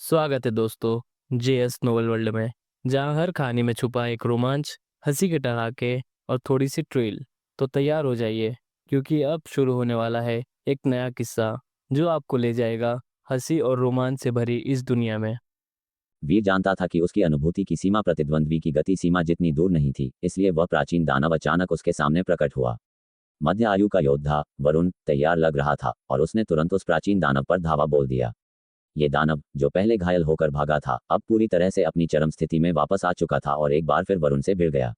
स्वागत है दोस्तों जेएस नोवेल वर्ल्ड में, जहां हर कहानी में छुपा एक रोमांच, हंसी के ठहाके और थोड़ी सी ट्रिल। तो तैयार हो जाइए, क्योंकि अब शुरू होने वाला है एक नया किस्सा जो आपको ले जाएगा हंसी और रोमांच से भरी इस दुनिया में। वीर जानता था कि उसकी अनुभूति की सीमा प्रतिद्वंद्वी की गति सीमा जितनी दूर नहीं थी, इसलिए वह प्राचीन दानव अचानक उसके सामने प्रकट हुआ। मध्य आयु का योद्धा वरुण तैयार लग रहा था और उसने तुरंत उस प्राचीन दानव पर धावा बोल दिया। ये दानव, जो पहले घायल होकर भागा था, अब पूरी तरह से अपनी चरम स्थिति में वापस आ चुका था और एक बार फिर वरुण से भिड़ गया।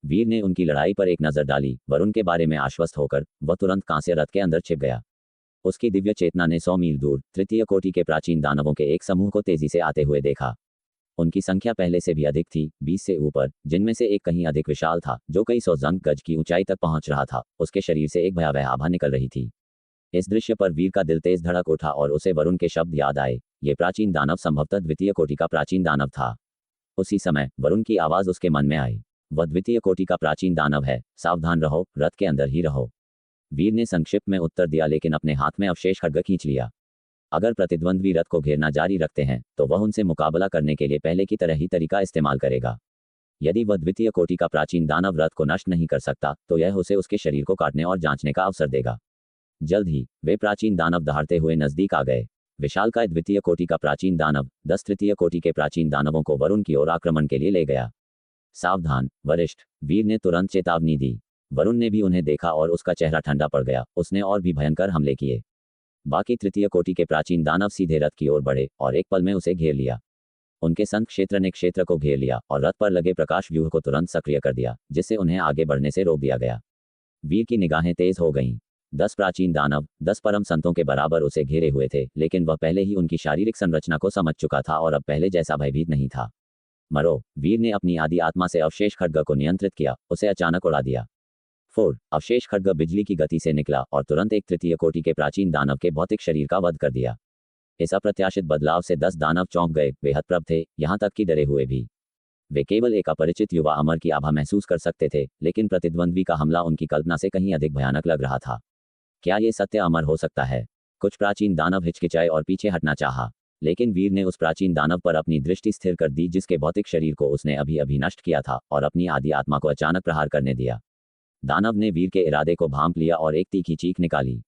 वीर ने उनकी लड़ाई पर एक नजर डाली। वरुण के बारे में आश्वस्त होकर वह तुरंत कांस्य रथ के अंदर छिप गया। उसकी दिव्य चेतना ने 100 मील दूर तृतीय कोटि के प्राचीन दानवों के एक समूह को तेजी से आते हुए देखा। उनकी संख्या पहले से भी अधिक थी, 20 से ऊपर, जिनमें से एक कहीं अधिक विशाल था, जो कई सौ गज की ऊंचाई तक पहुंच रहा था। उसके शरीर से एक भयावह आभा निकल रही थी। इस दृश्य पर वीर का दिल तेज धड़क उठा और उसे वरुण के शब्द याद आए। ये प्राचीन दानव संभवतः द्वितीय कोटि का प्राचीन दानव था। उसी समय वरुण की आवाज उसके मन में आई। वह द्वितीय कोटि का प्राचीन दानव है, सावधान रहो, रथ के अंदर ही रहो। वीर ने संक्षिप्त में उत्तर दिया, लेकिन अपने हाथ में अवशेष खड्ग खींच लिया। अगर प्रतिद्वंद्वी रथ को घेरना जारी रखते हैं तो वह उनसे मुकाबला करने के लिए पहले की तरह ही तरीका इस्तेमाल करेगा। यदि वह द्वितीय कोटि का प्राचीन दानव रथ को नष्ट नहीं कर सकता तो यह उसे उसके शरीर को काटने और जांचने का अवसर देगा। जल्द ही वे प्राचीन दानव दहाड़ते हुए नजदीक आ गए। विशालकाय द्वितीय कोटि का प्राचीन दानव 10 तृतीय कोटि के प्राचीन दानवों को वरुण की ओर आक्रमण के लिए ले गया। सावधान वरिष्ठ, वीर ने तुरंत चेतावनी दी। वरुण ने भी उन्हें देखा और उसका चेहरा ठंडा पड़ गया। उसने और भी भयंकर हमले किए। बाकी तृतीय कोटि के प्राचीन दानव सीधे रथ की ओर बढ़े और एक पल में उसे घेर लिया। उनके संग क्षेत्र ने क्षेत्र को घेर लिया और रथ पर लगे प्रकाश व्यूह को तुरंत सक्रिय कर दिया, जिससे उन्हें आगे बढ़ने से रोक दिया गया। वीर की निगाहें तेज हो गईं। 10 प्राचीन दानव 10 परम संतों के बराबर उसे घेरे हुए थे, लेकिन वह पहले ही उनकी शारीरिक संरचना को समझ चुका था और अब पहले जैसा भयभीत नहीं था। मरो! वीर ने अपनी आदि आत्मा से अवशेष खड्ग को नियंत्रित किया, उसे अचानक उड़ा दिया। अवशेष खड्ग बिजली की गति से निकला और तुरंत एक तृतीय कोटि के प्राचीन दानव के भौतिक शरीर का वध कर दिया। इस अप्रत्याशित बदलाव से 10 दानव चौंक गए। वे हतप्रभ थे, यहां तक कि डरे हुए भी। वे केवल एक अपरिचित युवा अमर की आभा महसूस कर सकते थे, लेकिन प्रतिद्वंद्वी का हमला उनकी कल्पना से कहीं अधिक भयानक लग रहा था। क्या ये सत्य अमर हो सकता है? कुछ प्राचीन दानव हिचकिचाए और पीछे हटना चाहा, लेकिन वीर ने उस प्राचीन दानव पर अपनी दृष्टि स्थिर कर दी जिसके भौतिक शरीर को उसने अभी अभी नष्ट किया था, और अपनी आदि आत्मा को अचानक प्रहार करने दिया। दानव ने वीर के इरादे को भांप लिया और एक तीखी चीख निकाली।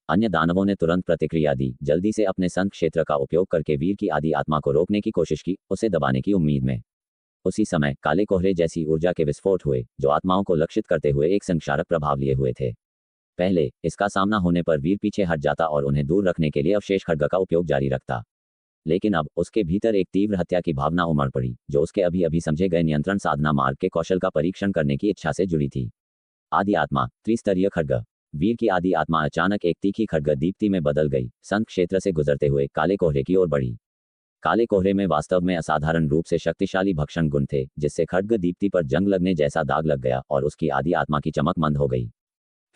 अन्य दानवों ने तुरंत प्रतिक्रिया दी, जल्दी से अपने संग क्षेत्र का उपयोग करके वीर की आदि आत्मा को रोकने की कोशिश की, उसे दबाने की उम्मीद में। उसी समय काले कोहरे जैसी ऊर्जा के विस्फोट हुए, जो आत्माओं को लक्षित करते हुए एक संक्षारक प्रभाव लिए हुए थे। पहले इसका सामना होने पर वीर पीछे हट जाता और उन्हें दूर रखने के लिए अवशेष खड्ग का उपयोग जारी रखता, लेकिन अब उसके भीतर एक तीव्र हत्या की भावना उमड़ पड़ी, जो उसके अभी अभी समझे गए नियंत्रण साधना मार्ग के कौशल का परीक्षण करने की इच्छा से जुड़ी थी। आदि आत्मा त्रिस्तरीय खड्ग। वीर की आदि आत्मा अचानक एक तीखी खड्ग दीप्ति में बदल गई, संत क्षेत्र से गुजरते हुए काले कोहरे की ओर बढ़ी। काले कोहरे में वास्तव में असाधारण रूप से शक्तिशाली भक्षण गुण थे, जिससे खड्ग दीप्ति पर जंग लगने जैसा दाग लग गया और उसकी आदि आत्मा की चमक मंद हो गई।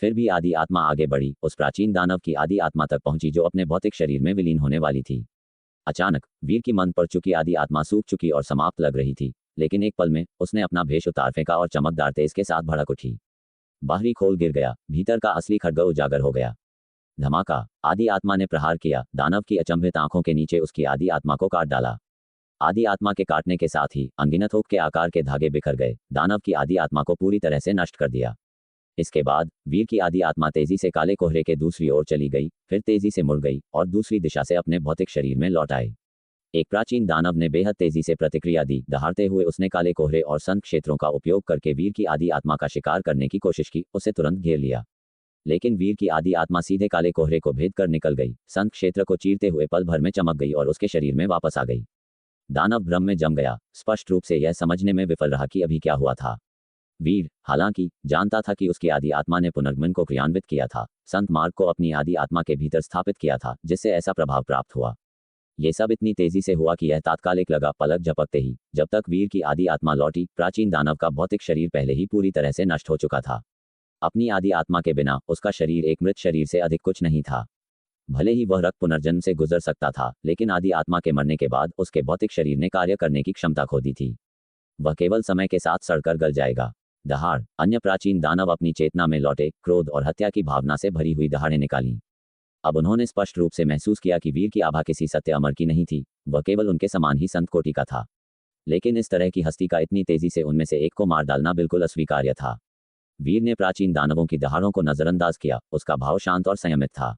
फिर भी आदि आत्मा आगे बढ़ी, उस प्राचीन दानव की आदि आत्मा तक पहुंची जो अपने भौतिक शरीर में विलीन होने वाली थी। अचानक वीर की मंद पड़ चुकी आदि आत्मा सूख चुकी और समाप्त लग रही थी, लेकिन एक पल में उसने अपना भेष उतार फेंका और चमकदार तेज के साथ भड़क उठी। बाहरी खोल गिर गया, भीतर का असली खड्ग उजागर हो गया। धमाका! आदि आत्मा ने प्रहार किया, दानव की अचंभित आंखों के नीचे उसकी आदि आत्मा को काट डाला। आदि आत्मा के काटने के साथ ही अनगिनत हुक के आकार के धागे बिखर गए, दानव की आदि आत्मा को पूरी तरह से नष्ट कर दिया। इसके बाद वीर की आदि आत्मा तेजी से काले कोहरे के दूसरी ओर चली गई, फिर तेजी से मुड़ गई और दूसरी दिशा से अपने भौतिक शरीर में लौट आई। एक प्राचीन दानव ने बेहद तेजी से प्रतिक्रिया दी। दहाड़ते हुए उसने काले कोहरे और संत क्षेत्रों का उपयोग करके वीर की आदि आत्मा का शिकार करने की कोशिश की, उसे तुरंत घेर लिया। लेकिन वीर की आदि आत्मा सीधे काले कोहरे को भेद कर निकल गई, संत क्षेत्र को चीरते हुए पल भर में चमक गई और उसके शरीर में वापस आ गई। दानव भ्रम में जम गया, स्पष्ट रूप से यह समझने में विफल रहा कि अभी क्या हुआ था। वीर, हालांकि, जानता था कि उसकी आदि आत्मा ने पुनर्गमन को क्रियान्वित किया था, संत मार्ग को अपनी आदि आत्मा के भीतर स्थापित किया था, जिससे ऐसा प्रभाव प्राप्त हुआ। ये सब इतनी तेजी से हुआ कि यह तात्कालिक लगा, पलक झपकते ही। जब तक वीर की आदि आत्मा लौटी, प्राचीन दानव का भौतिक शरीर पहले ही पूरी तरह से नष्ट हो चुका था। अपनी आदि आत्मा के बिना उसका शरीर एक मृत शरीर से अधिक कुछ नहीं था। भले ही वह रक्त पुनर्जन्म से गुजर सकता था, लेकिन आदि आत्मा के मरने के बाद उसके भौतिक शरीर ने कार्य करने की क्षमता खो दी थी। वह केवल समय के साथ सड़कर गल जाएगा। दहाड़! अन्य प्राचीन दानव अपनी चेतना में लौटे, क्रोध और हत्या की भावना से भरी हुई दहाड़ें निकाली। अब उन्होंने स्पष्ट रूप से महसूस किया कि वीर की आभा किसी सत्य अमर की नहीं थी, वह केवल उनके समान ही संत कोटि का था। लेकिन इस तरह की हस्ती का इतनी तेजी से उनमें से एक को मार डालना बिल्कुल अस्वीकार्य था। वीर ने प्राचीन दानवों की दहाड़ों को नजरअंदाज किया, उसका भाव शांत और संयमित था।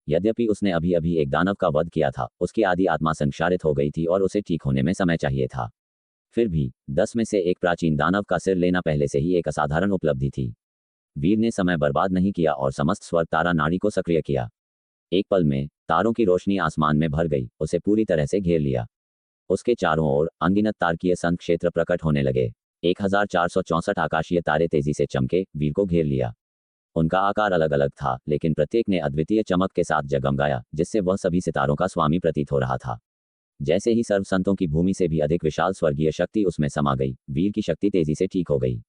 यद्यपि उसने अभी अभी एक दानव का वध किया था, उसकी आदि आत्मा संक्षारित हो गई थी और उसे ठीक होने में समय चाहिए था। फिर भी 10 में से एक प्राचीन दानव का सिर लेना पहले से ही एक असाधारण उपलब्धि थी। वीर ने समय बर्बाद नहीं किया और समस्त स्वर्ग तारा नाड़ी को सक्रिय किया। एक पल में तारों की रोशनी आसमान में भर गई, उसे पूरी तरह से घेर लिया। उसके चारों ओर अनगिनत तारकीय संत क्षेत्र प्रकट होने लगे। 1464 आकाशीय तारे तेजी से चमके, वीर को घेर लिया। उनका आकार अलग अलग था, लेकिन प्रत्येक ने अद्वितीय चमक के साथ जगमगाया, जिससे वह सभी सितारों का स्वामी प्रतीत हो रहा था। जैसे ही सर्व संतों की भूमि से भी अधिक विशाल स्वर्गीय शक्ति उसमें समा गई, वीर की शक्ति तेजी से ठीक हो गई।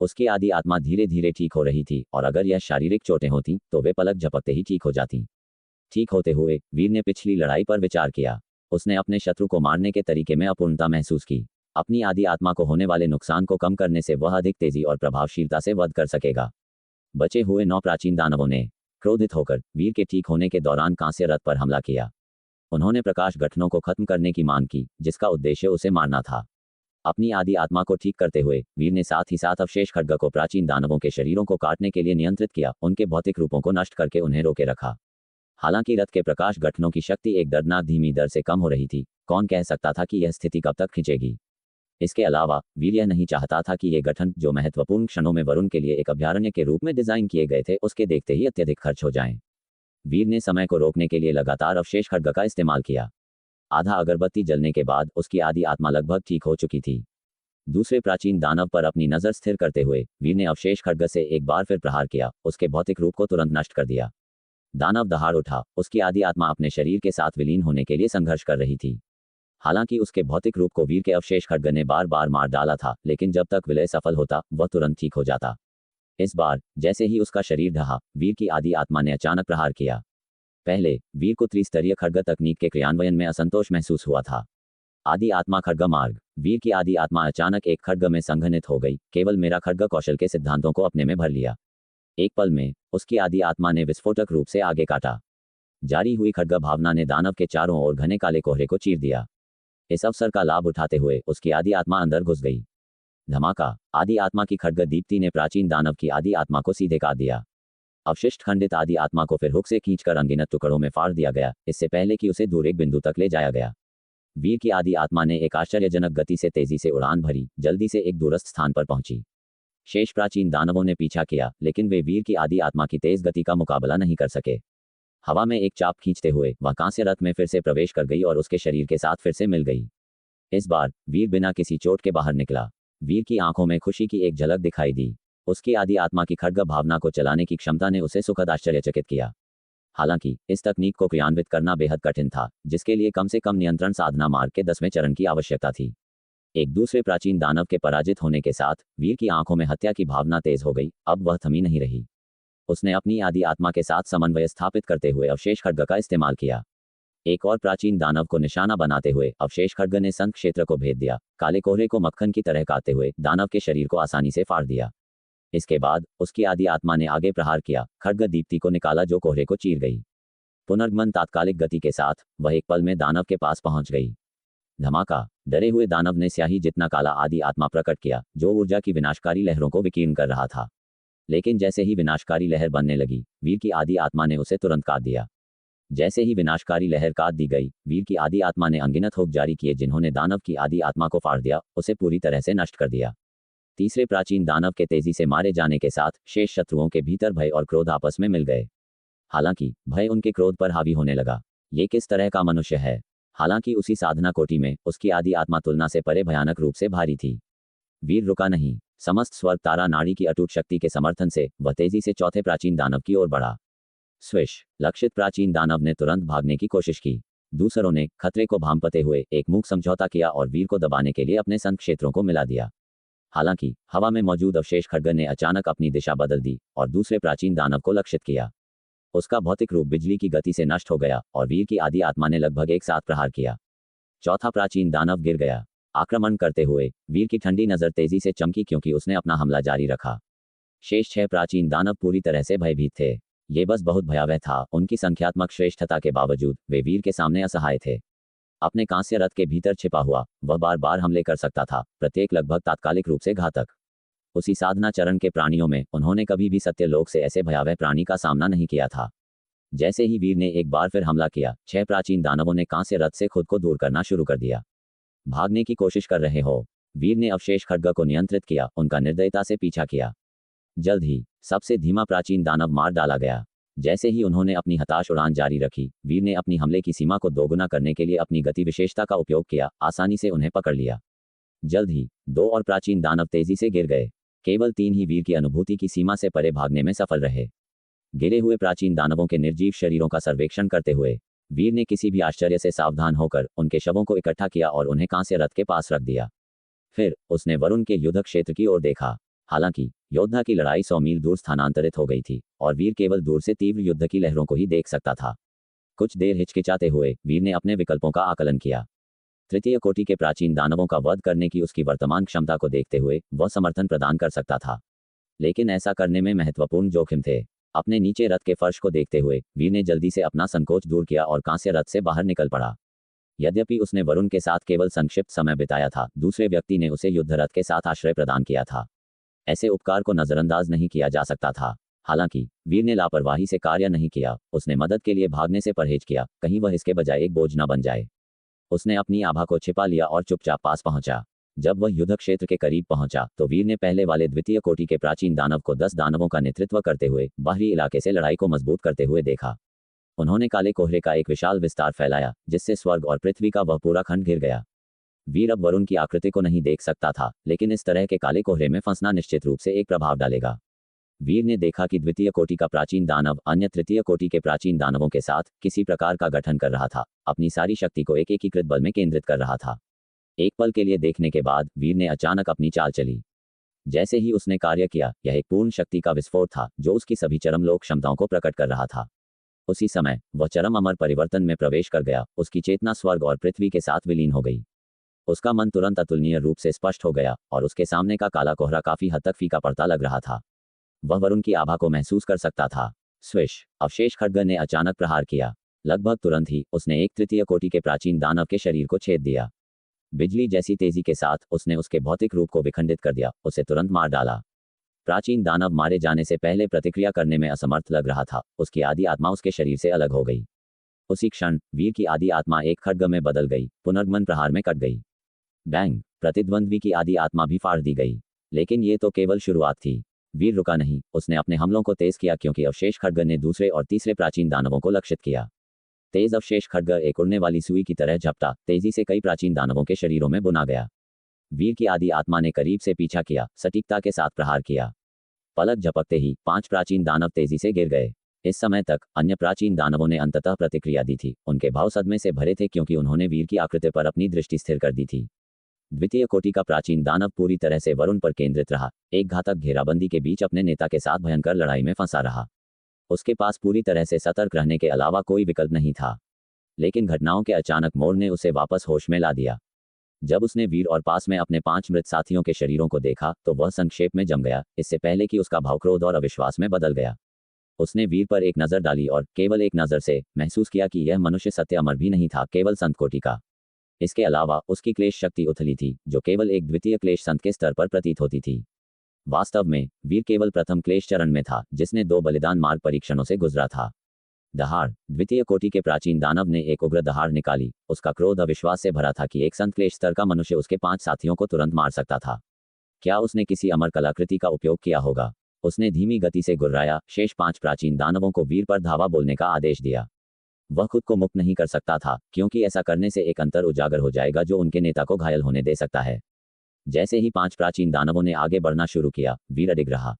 उसकी आदि आत्मा धीरे धीरे ठीक हो रही थी, और अगर यह शारीरिक चोटें होती तो वे पलक झपकते ही ठीक हो जाती। ठीक होते हुए वीर ने पिछली लड़ाई पर विचार किया। उसने अपने शत्रु को मारने के तरीके में अपूर्णता महसूस की। अपनी आदि आत्मा को होने वाले नुकसान को कम करने से वह अधिक तेजी और प्रभावशीलता से वध कर सकेगा। बचे हुए 9 प्राचीन दानवों ने क्रोधित होकर वीर के ठीक होने के दौरान कांस्य रथ पर हमला किया। उन्होंने प्रकाश गठनों को खत्म करने की मांग की, जिसका उद्देश्य उसे मारना था। अपनी आदि आत्मा को ठीक करते हुए वीर ने साथ ही साथ अवशेष खड्ग को प्राचीन दानवों के शरीरों को काटने के लिए नियंत्रित किया, उनके भौतिक रूपों को नष्ट करके उन्हें रोके रखा। हालांकि रथ के प्रकाश गठनों की शक्ति एक दर्दनाक धीमी दर से कम हो रही थी, कौन कह सकता था कि यह स्थिति कब तक खिंचेगी। इसके अलावा वीर यह नहीं चाहता था कि ये गठन, जो महत्वपूर्ण क्षणों में वरुण के लिए एक अभयारण्य के रूप में डिजाइन किए गए थे, उसके देखते ही अत्यधिक खर्च हो जाएं। वीर ने समय को रोकने के लिए लगातार अवशेष खड्ग का इस्तेमाल किया। आधा अगरबत्ती जलने के बाद उसकी आदि आत्मा लगभग ठीक हो चुकी थी। दूसरे प्राचीन दानव पर अपनी नजर स्थिर करते हुए वीर ने अवशेष खड्ग से एक बार फिर प्रहार किया, उसके भौतिक रूप को तुरंत नष्ट कर दिया। दानव दहाड़ उठा, उसकी आदि आत्मा अपने शरीर के साथ विलीन होने के लिए संघर्ष कर रही थी। हालांकि उसके भौतिक रूप को वीर के अवशेष खड्ग ने बार बार मार डाला था, लेकिन जब तक विलय सफल होता वह तुरंत ठीक हो जाता। इस बार जैसे ही उसका शरीर ढहा, वीर की आदि आत्मा ने अचानक प्रहार किया। पहले वीर को त्रिस्तरीय खड्ग तकनीक के क्रियान्वयन में असंतोष महसूस हुआ था। आदि आत्मा खड्ग मार्ग। वीर की आदि आत्मा अचानक एक खड्ग में संघनित हो गई, केवल मेरा खड्ग कौशल के सिद्धांतों को अपने में भर लिया। एक पल में उसकी आदि आत्मा ने विस्फोटक रूप से आगे काटा। जारी हुई खड्ग भावना ने दानव के चारों ओर घने काले कोहरे को चीर दिया। इस अवसर का लाभ उठाते हुए उसकी आदि आत्मा अंदर घुस गई। धमाका! आदि आत्मा की खड्ग दीप्ति ने प्राचीन दानव की आदि आत्मा को सीधे काट दिया। अवशिष्ट खंडित आदि आत्मा को फिर हुक से खींचकर अनगिनत टुकड़ों में फाड़ दिया गया, इससे पहले कि उसे दूर एक बिंदु तक ले जाया गया। वीर की आदि आत्मा ने एक आश्चर्यजनक गति से तेजी से उड़ान भरी, जल्दी से एक दूरस्थ स्थान पर पहुंची। शेष प्राचीन दानवों ने पीछा किया, लेकिन वे वीर की आदि आत्मा की तेज गति का मुकाबला नहीं कर सके। हवा में एक चाप खींचते हुए वह कांस्य रथ में फिर से प्रवेश कर गई और उसके शरीर के साथ फिर से मिल गई। इस बार वीर बिना किसी चोट के बाहर निकला। वीर की आंखों में खुशी की एक झलक दिखाई दी। उसकी आदि आत्मा की खड्ग भावना को चलाने की क्षमता ने उसे सुखद आश्चर्यचकित किया। हालांकि इस तकनीक को क्रियान्वित करना बेहद कठिन था, जिसके लिए कम से कम नियंत्रण साधना मार्ग के 10वें चरण की आवश्यकता थी। एक दूसरे प्राचीन दानव के पराजित होने के साथ वीर की आंखों में हत्या की भावना तेज हो गई। अब वह थमी नहीं रही। उसने अपनी आदि आत्मा के साथ समन्वय स्थापित करते हुए अवशेष खड्ग का इस्तेमाल किया। एक और प्राचीन दानव को निशाना बनाते हुए अवशेष खड्ग ने संत क्षेत्र को भेद दिया। काले कोहरे को मक्खन की तरह काटते हुए दानव के शरीर को आसानी से फाड़ दिया। इसके बाद उसकी आदि आत्मा ने आगे प्रहार किया, खड्ग दीप्ति को निकाला जो कोहरे को चीर गई। पुनर्गमन तात्कालिक गति के साथ वह एक पल में दानव के पास पहुंच गई। धमाका! डरे हुए दानव ने स्याही जितना काला आदि आत्मा प्रकट किया, जो ऊर्जा की विनाशकारी लहरों को विकीर्ण कर रहा था। लेकिन जैसे ही विनाशकारी लहर बनने लगी, वीर की आदि आत्मा ने उसे तुरंत काट दिया। जैसे ही विनाशकारी लहर काट दी गई, वीर की आदि आत्मा ने अनगिनत हुक जारी किए, जिन्होंने दानव की आदि आत्मा को फाड़ दिया, उसे पूरी तरह से नष्ट कर दिया। तीसरे प्राचीन दानव के तेजी से मारे जाने के साथ शेष शत्रुओं के भीतर भय और क्रोध आपस में मिल गए। हालांकि भय उनके क्रोध पर हावी होने लगा। ये किस तरह का मनुष्य है? हालांकि उसी साधना कोटि में उसकी आदि आत्मा तुलना से परे भयानक रूप से भारी थी। वीर रुका नहीं। समस्त स्वर्ग तारा नाड़ी की अटूट शक्ति के समर्थन से वह तेजी से चौथे प्राचीन दानव की ओर बढ़ा। स्विश! लक्षित प्राचीन दानव ने तुरंत भागने की कोशिश की। दूसरों ने खतरे को भांपते हुए एक मूक समझौता किया और वीर को दबाने के लिए अपने संग क्षेत्रों को मिला दिया। हालांकि हवा में मौजूद अवशेष खड्ग ने अचानक अपनी दिशा बदल दी और दूसरे प्राचीन दानव को लक्षित किया। उसका भौतिक रूप बिजली की गति से नष्ट हो गया और वीर की आदि आत्मा ने लगभग एक साथ प्रहार किया। चौथा प्राचीन दानव गिर गया। आक्रमण करते हुए वीर की ठंडी नजर तेजी से चमकी, क्योंकि उसने अपना हमला जारी रखा। शेष 6 प्राचीन दानव पूरी तरह से भयभीत थे। ये बस बहुत भयावह था। उनकी संख्यात्मक श्रेष्ठता के बावजूद वे वीर के सामने असहाय थे। अपने कांस्य रथ के भीतर छिपा हुआ वह बार बार हमले कर सकता था, प्रत्येक लगभग तात्कालिक रूप से घातक। उसी साधना चरण के प्राणियों में उन्होंने कभी भी सत्यलोक से ऐसे भयावह प्राणी का सामना नहीं किया था। जैसे ही वीर ने एक बार फिर हमला किया, 6 प्राचीन दानवों ने कांस्य रथ से खुद को दूर करना शुरू कर दिया। भागने की कोशिश कर रहे हो, वीर ने अवशेष खड्ग को नियंत्रित किया, उनका निर्दयता से पीछा किया। जल्द ही सबसे धीमा प्राचीन दानव मार डाला गया। जैसे ही उन्होंने अपनी हताश उड़ान जारी रखी, वीर ने अपनी हमले की सीमा को दोगुना करने के लिए अपनी गति विशेषता का उपयोग किया, आसानी से उन्हें पकड़ लिया। जल्द ही 2 और प्राचीन दानव तेजी से गिर गए। केवल 3 ही वीर की अनुभूति की सीमा से परे भागने में सफल रहे। गिरे हुए प्राचीन दानवों के निर्जीव शरीरों का सर्वेक्षण करते हुए वीर ने किसी भी आश्चर्य से सावधान होकर उनके शवों को इकट्ठा किया और उन्हें कांस्य रथ के पास रख दिया। फिर उसने वरुण के युद्ध क्षेत्र की ओर देखा। हालांकि योद्धा की लड़ाई 100 मील दूर स्थानांतरित हो गई थी और वीर केवल दूर से तीव्र युद्ध की लहरों को ही देख सकता था। कुछ देर हिचकिचाते हुए वीर ने अपने विकल्पों का आकलन किया। तृतीय कोटि के प्राचीन दानवों का वध करने की उसकी वर्तमान क्षमता को देखते हुए वह समर्थन प्रदान कर सकता था, लेकिन ऐसा करने में महत्वपूर्ण जोखिम थे। अपने नीचे रथ के फर्श को देखते हुए वीर ने जल्दी से अपना संकोच दूर किया और कांस्य रथ से बाहर निकल पड़ा। यद्यपि उसने वरुण के साथ केवल संक्षिप्त समय बिताया था, दूसरे व्यक्ति ने उसे युद्ध रथ के साथ आश्रय प्रदान किया था। ऐसे उपकार को नजरअंदाज नहीं किया जा सकता था। हालांकि वीर ने लापरवाही से कार्य नहीं किया, उसने मदद के लिए भागने से परहेज किया, कहीं वह इसके बजाय एक बोझ न बन जाए। उसने अपनी आभा को छिपा लिया और चुपचाप पास पहुंचा। जब वह युद्ध क्षेत्र के करीब पहुंचा तो वीर ने पहले वाले द्वितीय कोटि के प्राचीन दानव को 10 दानवों का नेतृत्व करते हुए बाहरी इलाके से लड़ाई को मजबूत करते हुए देखा। उन्होंने काले कोहरे का एक विशाल विस्तार फैलाया, जिससे स्वर्ग और पृथ्वी का वह पूरा खंड घिर गया। वीर अब वरुण की आकृति को नहीं देख सकता था, लेकिन इस तरह के काले कोहरे में फंसना निश्चित रूप से एक प्रभाव डालेगा। वीर ने देखा कि द्वितीय कोटि का प्राचीन दानव अन्य तृतीय कोटि के प्राचीन दानवों के साथ किसी प्रकार का गठन कर रहा था, अपनी सारी शक्ति को एक एकीकृत बल में केंद्रित कर रहा था। एक पल के लिए देखने के बाद वीर ने अचानक अपनी चाल चली। जैसे ही उसने कार्य किया, यह एक पूर्ण शक्ति का विस्फोट था जो उसकी सभी चरम लोक क्षमताओं को प्रकट कर रहा था। उसी समय वह चरम अमर परिवर्तन में प्रवेश कर गया, उसकी चेतना स्वर्ग और पृथ्वी के साथ विलीन हो गई। उसका मन तुरंत अतुलनीय रूप से स्पष्ट हो गया और उसके सामने का काला कोहरा काफी हद तक फीका पड़ता लग रहा था। वह वरुण की आभा को महसूस कर सकता था। स्विश! अवशेष खड्ग ने अचानक प्रहार किया। लगभग तुरंत ही उसने एक तृतीय कोटि के प्राचीन दानव के शरीर को छेद दिया। बिजली जैसी तेजी के साथ उसने उसके भौतिक रूप को विखंडित कर दिया, उसे तुरंत मार डाला। प्राचीन दानव मारे जाने से पहले प्रतिक्रिया करने में असमर्थ लग रहा था, उसकी आदि आत्मा उसके शरीर से अलग हो गई। उसी क्षण वीर की आदि आत्मा एक खड्ग में बदल गई, पुनर्गमन प्रहार में कट गई। बैंग! प्रतिद्वंद्वी की आदि आत्मा भी फाड़ दी गई। लेकिन ये तो केवल शुरुआत थी। वीर रुका नहीं, उसने अपने हमलों को तेज किया क्योंकि अवशेष खड्ग ने दूसरे और तीसरे प्राचीन दानवों को लक्षित किया। तेज अवशेष खड्ग एक उड़ने वाली सुई की तरह झपटा, तेजी से कई प्राचीन दानवों के शरीरों में बुना गया। वीर की आदि आत्मा ने करीब से पीछा किया, सटीकता के साथ प्रहार किया। पलक झपकते ही 5 प्राचीन दानव तेजी से गिर गए। इस समय तक अन्य प्राचीन दानवों ने अंततः प्रतिक्रिया दी थी, उनके भाव सदमे से भरे थे क्योंकि उन्होंने वीर की आकृति पर अपनी दृष्टि स्थिर कर दी थी। द्वितीय कोटि का प्राचीन दानव पूरी तरह से वरुण पर केंद्रित रहा, एक घातक घेराबंदी के बीच अपने नेता के साथ भयंकर लड़ाई में फंसा रहा। उसके पास पूरी तरह से सतर्क रहने के अलावा कोई विकल्प नहीं था। लेकिन घटनाओं के अचानक मोड़ ने उसे वापस होश में ला दिया। जब उसने वीर और पास में अपने 5 मृत साथियों के शरीरों को देखा तो वह संक्षेप में जम गया, इससे पहले कि उसका भाव क्रोध और अविश्वास में बदल गया। उसने वीर पर एक नजर डाली और केवल एक नजर से महसूस किया कि यह मनुष्य सत्य अमर भी नहीं था, केवल संत कोटि का। इसके अलावा उसकी क्लेश शक्ति उथली थी, जो केवल एक द्वितीय क्लेश संत के स्तर पर प्रतीत होती थी। वास्तव में वीर केवल प्रथम क्लेश चरण में था, जिसने 2 बलिदान मार्ग परीक्षणों से गुजरा था। दहाड़! द्वितीय कोटि के प्राचीन दानव ने एक उग्र दहाड़ निकाली। उसका क्रोध अविश्वास से भरा था कि एक संत क्लेश स्तर का मनुष्य उसके 5 साथियों को तुरंत मार सकता था। क्या उसने किसी अमर कलाकृति का उपयोग किया होगा? उसने धीमी गति से गुर्राया, शेष 5 प्राचीन दानवों को वीर पर धावा बोलने का आदेश दिया। वह खुद को मुक्त नहीं कर सकता था, क्योंकि ऐसा करने से एक अंतर उजागर हो जाएगा जो उनके नेता को घायल होने दे सकता है। जैसे ही 5 प्राचीन दानवों ने आगे बढ़ना शुरू किया, वीर अडिग रहा।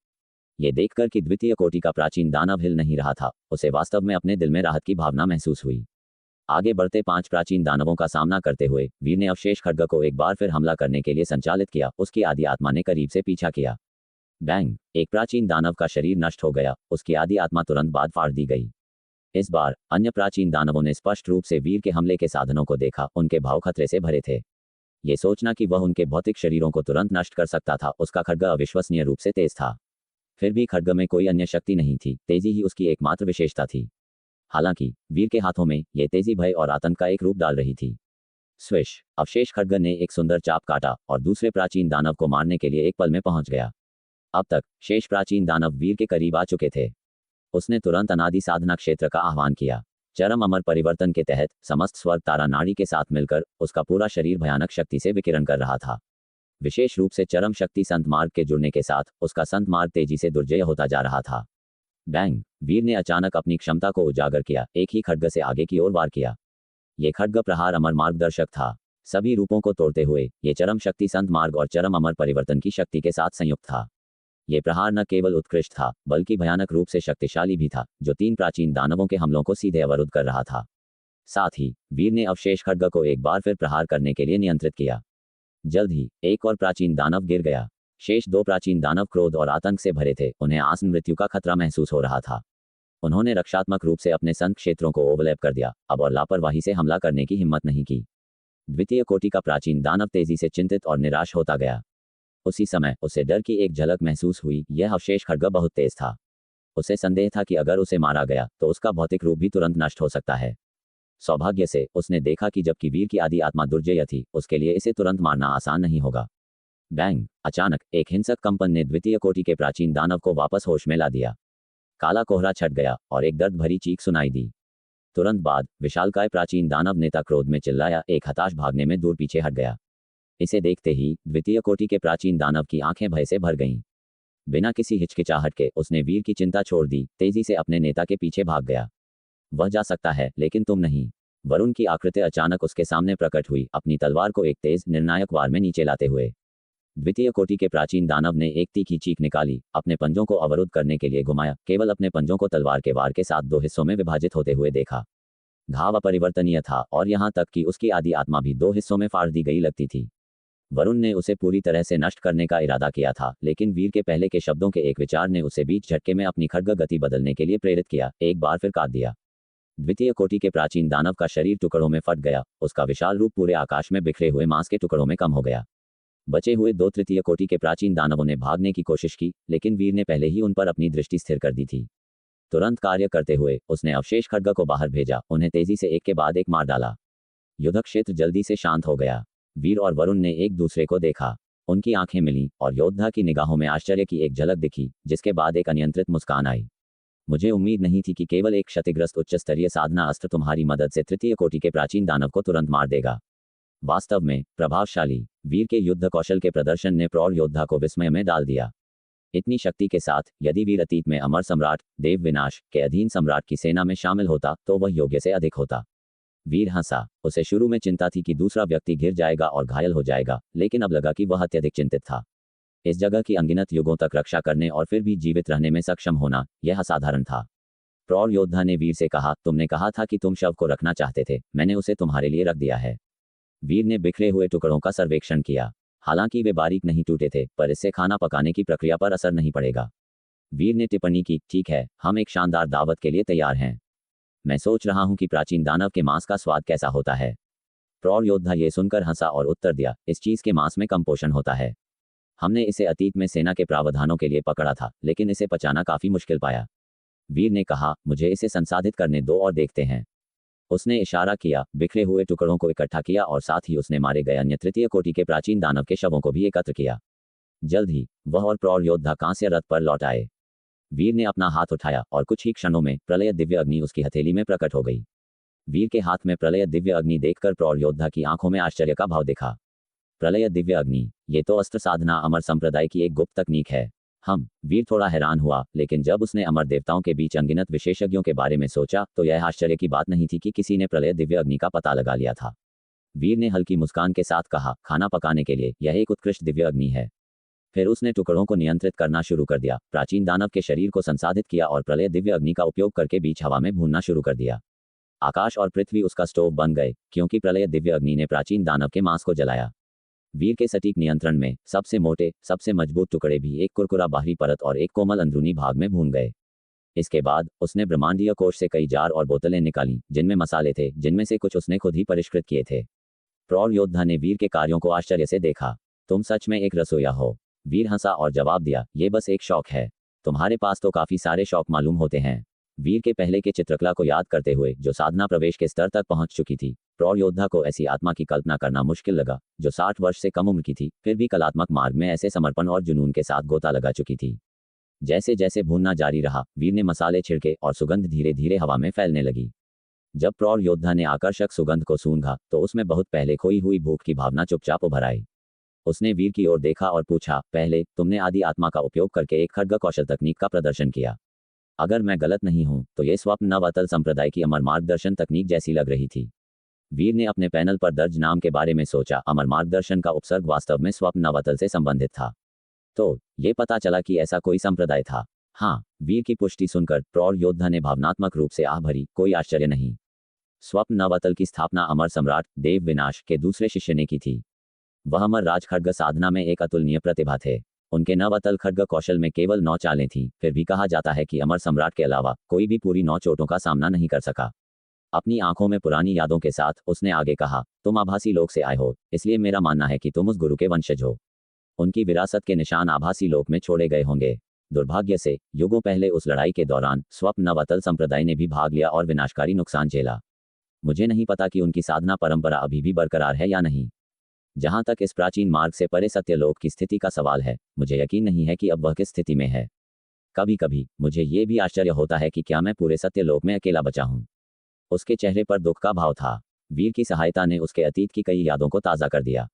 ये देखकर कि द्वितीय कोटि का प्राचीन दानव हिल नहीं रहा था, उसे वास्तव में अपने दिल में राहत की भावना महसूस हुई। आगे बढ़ते 5 प्राचीन दानवों का सामना करते हुए वीर ने अवशेष खड्ग को एक बार फिर हमला करने के लिए संचालित किया। उसकी आदि आत्मा ने करीब से पीछा किया। बैंग! एक प्राचीन दानव का शरीर नष्ट हो गया, उसकी आदि आत्मा तुरंत बाद फाड़ दी गई। इस बार अन्य प्राचीन दानवों ने स्पष्ट रूप से वीर के हमले के साधनों को देखा, उनके भाव खतरे से भरे थे। ये सोचना कि वह उनके भौतिक शरीरों को तुरंत नष्ट कर सकता था, उसका खड्ग अविश्वसनीय रूप से तेज था। फिर भी खड्ग में कोई अन्य शक्ति नहीं थी, तेजी ही उसकी एकमात्र विशेषता थी। हालांकि वीर के हाथों में ये तेजी भय और आतंक का एक रूप डाल रही थी। स्विश, अवशेष खड्ग ने एक सुंदर चाप काटा और दूसरे प्राचीन दानव को मारने के लिए एक पल में पहुंच गया। अब तक शेष प्राचीन दानव वीर के करीब आ चुके थे। उसने तुरंत अनादि साधना क्षेत्र का आह्वान किया। चरम अमर परिवर्तन के तहत समस्त स्वर्ग तारा नाड़ी के साथ मिलकर उसका पूरा शरीर भयानक शक्ति से विकिरण कर रहा था। विशेष रूप से चरम शक्ति संत मार्ग के जुड़ने के साथ उसका संत मार्ग तेजी से दुर्जय होता जा रहा था। बैंग, वीर ने अचानक अपनी क्षमता को उजागर किया, एक ही खड्ग से आगे की ओर वार किया। ये खड्ग प्रहार अमर मार्गदर्शक था। सभी रूपों को तोड़ते हुए ये चरम शक्ति संत मार्ग और चरम अमर परिवर्तन की शक्ति के साथ संयुक्त था। ये प्रहार न केवल उत्कृष्ट था बल्कि भयानक रूप से शक्तिशाली भी था, जो 3 प्राचीन दानवों के हमलों को सीधे अवरुद्ध कर रहा था। साथ ही वीर ने अवशेष खड्ग को एक बार फिर प्रहार करने के लिए नियंत्रित किया। जल्द ही एक और प्राचीन दानव गिर गया। शेष 2 प्राचीन दानव क्रोध और आतंक से भरे थे, उन्हें आसन मृत्यु का खतरा महसूस हो रहा था। उन्होंने रक्षात्मक रूप से अपने संत क्षेत्रों को ओवरलैप कर दिया, अब और लापरवाही से हमला करने की हिम्मत नहीं की। द्वितीय कोटि का प्राचीन दानव तेजी से चिंतित और निराश होता गया। उसी समय उसे डर की एक झलक महसूस हुई। यह अवशेष खड्ग बहुत तेज था। उसे संदेह था कि अगर उसे मारा गया तो उसका भौतिक रूप भी तुरंत नष्ट हो सकता है। सौभाग्य से उसने देखा कि जबकि वीर की आदि आत्मा दुर्जय थी, उसके लिए इसे तुरंत मारना आसान नहीं होगा। बैंग, अचानक एक हिंसक कंपन ने द्वितीय कोटि के प्राचीन दानव को वापस होश में ला दिया। काला कोहरा छट गया और एक दर्द भरी चीख सुनाई दी। तुरंत बाद विशालकाय प्राचीन दानव नेता क्रोध में चिल्लाया, एक हताश भागने में दूर पीछे हट गया। इसे देखते ही द्वितीय कोटि के प्राचीन दानव की आंखें भय से भर गईं। बिना किसी हिचकिचाहट के उसने वीर की चिंता छोड़ दी, तेजी से अपने नेता के पीछे भाग गया। वह जा सकता है लेकिन तुम नहीं। वरुण की आकृति अचानक उसके सामने प्रकट हुई, अपनी तलवार को एक तेज निर्णायक वार में नीचे लाते हुए। द्वितीय कोटि के प्राचीन दानव ने एक तीखी चीख निकाली, अपने पंजों को अवरुद्ध करने के लिए घुमाया, केवल अपने पंजों को तलवार के वार के साथ 2 हिस्सों में विभाजित होते हुए देखा। घाव अपरिवर्तनीय था और यहाँ तक कि उसकी आदि आत्मा भी 2 हिस्सों में फाड़ दी गई लगती थी। वरुण ने उसे पूरी तरह से नष्ट करने का इरादा किया था, लेकिन वीर के पहले के शब्दों के एक विचार ने उसे बीच झटके में अपनी खड्ग गति बदलने के लिए प्रेरित किया। एक बार फिर काट दिया। द्वितीय कोटि के प्राचीन दानव का शरीर टुकड़ों में फट गया, उसका विशाल रूप पूरे आकाश में बिखरे हुए मांस के टुकड़ों में कम हो गया। बचे हुए 2 तृतीय कोटि के प्राचीन दानवों ने भागने की कोशिश की, लेकिन वीर ने पहले ही उन पर अपनी दृष्टि स्थिर कर दी थी। तुरंत कार्य करते हुए उसने अवशेष खड्ग को बाहर भेजा, उन्हें तेजी से एक के बाद एक मार डाला। युद्ध क्षेत्र जल्दी से शांत हो गया। वीर और वरुण ने एक दूसरे को देखा, उनकी आंखें मिलीं और योद्धा की निगाहों में आश्चर्य की एक झलक दिखी, जिसके बाद एक अनियंत्रित मुस्कान आई। मुझे उम्मीद नहीं थी कि केवल एक क्षतिग्रस्त उच्च स्तरीय साधना अस्त्र तुम्हारी मदद से तृतीय कोटि के प्राचीन दानव को तुरंत मार देगा। वास्तव में प्रभावशाली वीर के युद्ध कौशल के प्रदर्शन ने प्रौढ़ योद्धा को विस्मय में डाल दिया। इतनी शक्ति के साथ यदि वीर अतीत में अमर सम्राट देव विनाश के अधीन सम्राट की सेना में शामिल होता तो वह योग्य से अधिक होता। वीर हंसा। उसे शुरू में चिंता थी कि दूसरा व्यक्ति गिर जाएगा और घायल हो जाएगा, लेकिन अब लगा कि वह अत्यधिक चिंतित था। इस जगह की अनगिनत युगों तक रक्षा करने और फिर भी जीवित रहने में सक्षम होना यह असाधारण था। प्रौढ़ योद्धा ने वीर से कहा, तुमने कहा था कि तुम शव को रखना चाहते थे, मैंने उसे तुम्हारे लिए रख दिया है। वीर ने बिखरे हुए टुकड़ों का सर्वेक्षण किया। हालांकि वे बारीक नहीं टूटे थे, पर इससे खाना पकाने की प्रक्रिया पर असर नहीं पड़ेगा। वीर ने टिप्पणी की, ठीक है, हम एक शानदार दावत के लिए तैयार हैं। मैं सोच रहा हूं कि प्राचीन दानव के मांस का स्वाद कैसा होता है। प्रौढ़ योद्धा ये सुनकर हंसा और उत्तर दिया, इस चीज के मांस में कम पोषण होता है। हमने इसे अतीत में सेना के प्रावधानों के लिए पकड़ा था, लेकिन इसे पचाना काफी मुश्किल पाया। वीर ने कहा, मुझे इसे संसाधित करने दो और देखते हैं। उसने इशारा किया, बिखरे हुए टुकड़ों को इकट्ठा किया और साथ ही उसने मारे गए अन्य तृतीय कोटि के प्राचीन दानव के शवों को भी एकत्र किया। जल्द ही वह और प्रौढ़ योद्धा कांस्य रथ पर लौट आए। वीर ने अपना हाथ उठाया और कुछ ही क्षणों में प्रलय दिव्य अग्नि उसकी हथेली में प्रकट हो गई। वीर के हाथ में प्रलय दिव्य अग्नि देखकर प्रौढ़ योद्धा की आंखों में आश्चर्य का भाव दिखा। प्रलय दिव्य अग्नि, ये तो अस्त्र साधना अमर संप्रदाय की एक गुप्त तकनीक है। वीर थोड़ा हैरान हुआ, लेकिन जब उसने अमर देवताओं के बीच अनगिनत विशेषज्ञों के बारे में सोचा तो यह आश्चर्य की बात नहीं थी कि किसी ने प्रलय दिव्य अग्नि का पता लगा लिया था। वीर ने हल्की मुस्कान के साथ कहा, खाना पकाने के लिए यह एक उत्कृष्ट दिव्य अग्नि है। फिर उसने टुकड़ों को नियंत्रित करना शुरू कर दिया, प्राचीन दानव के शरीर को संसाधित किया और प्रलय दिव्य अग्नि का उपयोग करके बीच हवा में भूनना शुरू कर दिया। आकाश और पृथ्वी उसका स्टोव बन गए, क्योंकि प्रलय दिव्य अग्नि ने प्राचीन दानव के मांस को जलाया। वीर के सटीक नियंत्रण में सबसे मोटे, सबसे मजबूत टुकड़े भी एक कुरकुरा बाहरी परत और एक कोमल अंदरूनी भाग में भून गए। इसके बाद उसने ब्रह्मांडीय कोष से कई जार और बोतलें निकाली, जिनमें मसाले थे, जिनमें से कुछ उसने खुद ही परिष्कृत किए थे। प्रौढ़ योद्धा ने वीर के कार्यों को आश्चर्य से देखा। तुम सच में एक रसोइया हो? वीर हंसा और जवाब दिया, ये बस एक शौक है। तुम्हारे पास तो काफी सारे शौक मालूम होते हैं। वीर के पहले के चित्रकला को याद करते हुए, जो साधना प्रवेश के स्तर तक पहुंच चुकी थी, प्रौढ़ योद्धा को ऐसी आत्मा की कल्पना करना मुश्किल लगा जो 60 वर्ष से कम उम्र की थी, फिर भी कलात्मक मार्ग में ऐसे समर्पण और जुनून के साथ गोता लगा चुकी थी। जैसे जैसे भूनना जारी रहा, वीर ने मसाले छिड़के और सुगंध धीरे धीरे हवा में फैलने लगी। जब प्रौढ़ योद्धा ने आकर्षक सुगंध को सूंघा तो उसमें बहुत पहले खोई हुई भूख की भावना चुपचाप उभर आई। उसने वीर की ओर देखा और पूछा, पहले तुमने आदि आत्मा का उपयोग करके एक खड्ग कौशल तकनीक का प्रदर्शन किया। अगर मैं गलत नहीं हूं तो ये स्वप्न नवतल संप्रदाय की अमर मार्गदर्शन तकनीक जैसी लग रही थी। वीर ने अपने पैनल पर दर्ज नाम के बारे में सोचा। अमर मार्गदर्शन का उपसर्ग वास्तव में स्वप्न नवतल से संबंधित था। तो ये पता चला कि ऐसा कोई संप्रदाय था। हाँ, वीर की पुष्टि सुनकर प्रौढ़ योद्धा ने भावनात्मक रूप से आह भरी। कोई आश्चर्य नहीं। स्वप्न नवतल की स्थापना अमर सम्राट देव विनाश के दूसरे शिष्य ने की थी। वह अमर राज खड्ग साधना में एक अतुलनीय प्रतिभा थे। उनके नवतल खड्ग कौशल में केवल 9 चालें थीं, फिर भी कहा जाता है कि अमर सम्राट के अलावा कोई भी पूरी 9 चोटों का सामना नहीं कर सका। अपनी आंखों में पुरानी यादों के साथ उसने आगे कहा, तुम आभासी लोक से आए हो, इसलिए मेरा मानना है कि तुम उस गुरु के वंशज हो। उनकी विरासत के निशान आभासी लोक में छोड़े गए होंगे। दुर्भाग्य से युगों पहले उस लड़ाई के दौरान स्वप्न नवतल संप्रदाय ने भी भाग लिया और विनाशकारी नुकसान झेला। मुझे नहीं पता कि उनकी साधना परंपरा अभी भी बरकरार है या नहीं। जहां तक इस प्राचीन मार्ग से परे सत्यलोक की स्थिति का सवाल है, मुझे यकीन नहीं है कि अब वह किस स्थिति में है। कभी कभी मुझे ये भी आश्चर्य होता है कि क्या मैं पूरे सत्यलोक में अकेला बचा हूं। उसके चेहरे पर दुख का भाव था। वीर की सहायता ने उसके अतीत की कई यादों को ताज़ा कर दिया।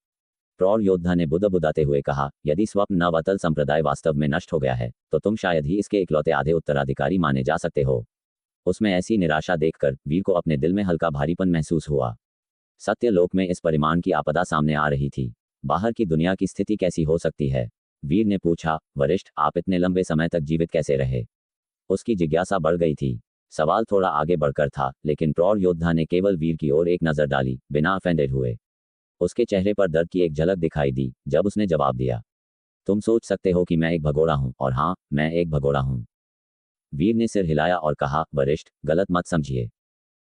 प्रौढ़ योद्धा ने बुदबुदाते हुए कहा, यदि स्वप्न नवतल संप्रदाय वास्तव में नष्ट हो गया है तो तुम शायद ही इसके इकलौते आधे उत्तराधिकारी माने जा सकते हो। उसमें ऐसी निराशा देखकर वीर को अपने दिल में हल्का भारीपन महसूस हुआ। सत्यलोक में इस परिमाण की आपदा सामने आ रही थी। बाहर की दुनिया की स्थिति कैसी हो सकती है? वीर ने पूछा, वरिष्ठ, आप इतने लंबे समय तक जीवित कैसे रहे? उसकी जिज्ञासा बढ़ गई थी। सवाल थोड़ा आगे बढ़कर था, लेकिन प्रौढ़ योद्धा ने केवल वीर की ओर एक नजर डाली, बिना ऑफेंडेड हुए। उसके चेहरे पर दर्द की एक झलक दिखाई दी जब उसने जवाब दिया, तुम सोच सकते हो कि मैं एक भगोड़ा हूं, और हाँ, मैं एक भगोड़ा हूं। वीर ने सिर हिलाया और कहा, वरिष्ठ, गलत मत समझिए।